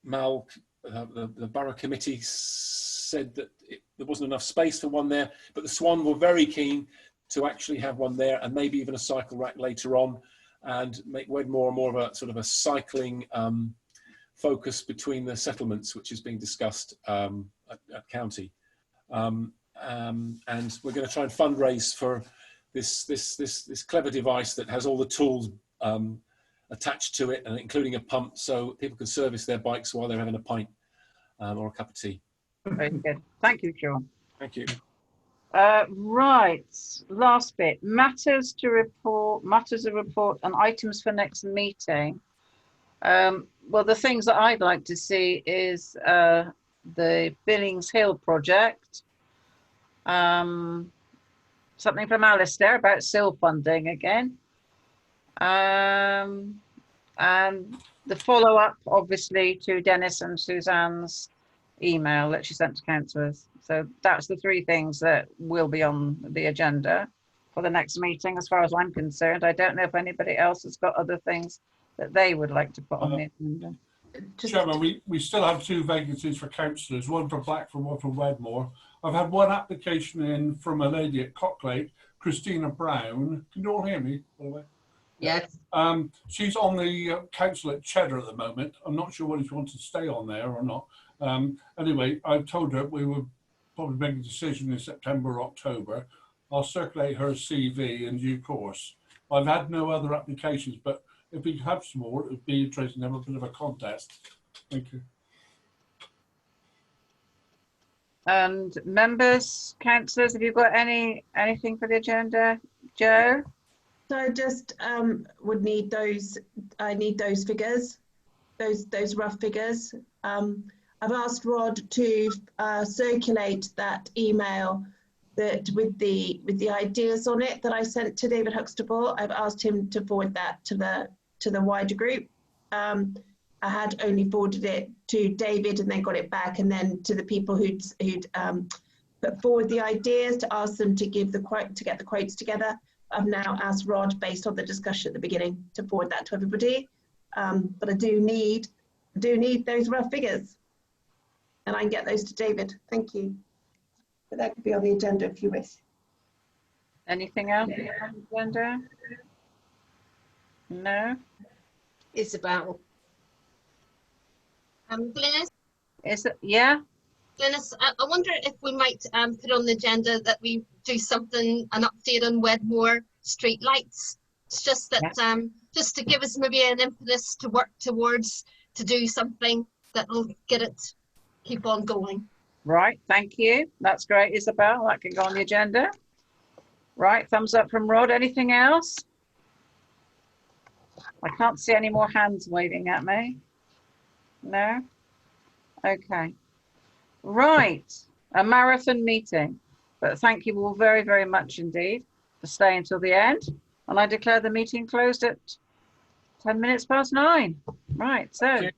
the borough committee said that there wasn't enough space for one there, but the Swan were very keen to actually have one there, and maybe even a cycle rack later on, and make Wedmore more of a sort of a cycling focus between the settlements, which is being discussed at county. And we're going to try and fundraise for this clever device that has all the tools attached to it, and including a pump, so people can service their bikes while they're having a pint or a cup of tea. Very good. Thank you, Sean. Thank you. Right, last bit. Matters of report and items for next meeting. Well, the things that I'd like to see is the Billings Hill project. Something from Alistair about SIL funding again. And the follow-up, obviously, to Dennis and Suzanne's email that she sent to councillors. So that's the 3 things that will be on the agenda for the next meeting, as far as I'm concerned. I don't know if anybody else has got other things that they would like to put on the agenda. Chairman, we still have 2 vacancies for councillors, one for Blackford, one for Wedmore. I've had 1 application in from a lady at Cocklake, Christina Brown. Can you all hear me, by the way? Yes. She's on the council at Cheddar at the moment. I'm not sure whether she wants to stay on there or not. Anyway, I've told her we would probably make a decision in September or October. I'll circulate her CV in due course. I've had no other applications, but if we have some more, it would be interesting to have a bit of a contest. Thank you. And members, councillors, have you got anything for the agenda? Joe? So I just would need those. I need those figures, those rough figures. I've asked Rod to circulate that email that with the ideas on it that I sent to David Huxtable. I've asked him to forward that to the wider group. I had only forwarded it to David and then got it back, and then to the people who'd put forward the ideas to ask them to give the quote, to get the quotes together. I've now asked Rod, based on the discussion at the beginning, to forward that to everybody. But I do need those rough figures, and I can get those to David. Thank you. But that could be on the agenda if you wish. Anything else on the agenda? No. Isabel. Glynis? Is it? Yeah. Glynis, I wonder if we might put on the agenda that we do something, an update on Wedmore street lights. It's just that, just to give us maybe an impetus to work towards, to do something that will get it, keep on going. Right, thank you. That's great, Isabel. That can go on the agenda. Right, thumbs up from Rod. Anything else? I can't see any more hands waving at me. No? Okay. Right, a marathon meeting. But thank you all very, very much indeed for staying until the end. And I declare the meeting closed at 10 minutes past 9. Right, so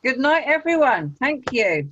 good night, everyone. Thank you.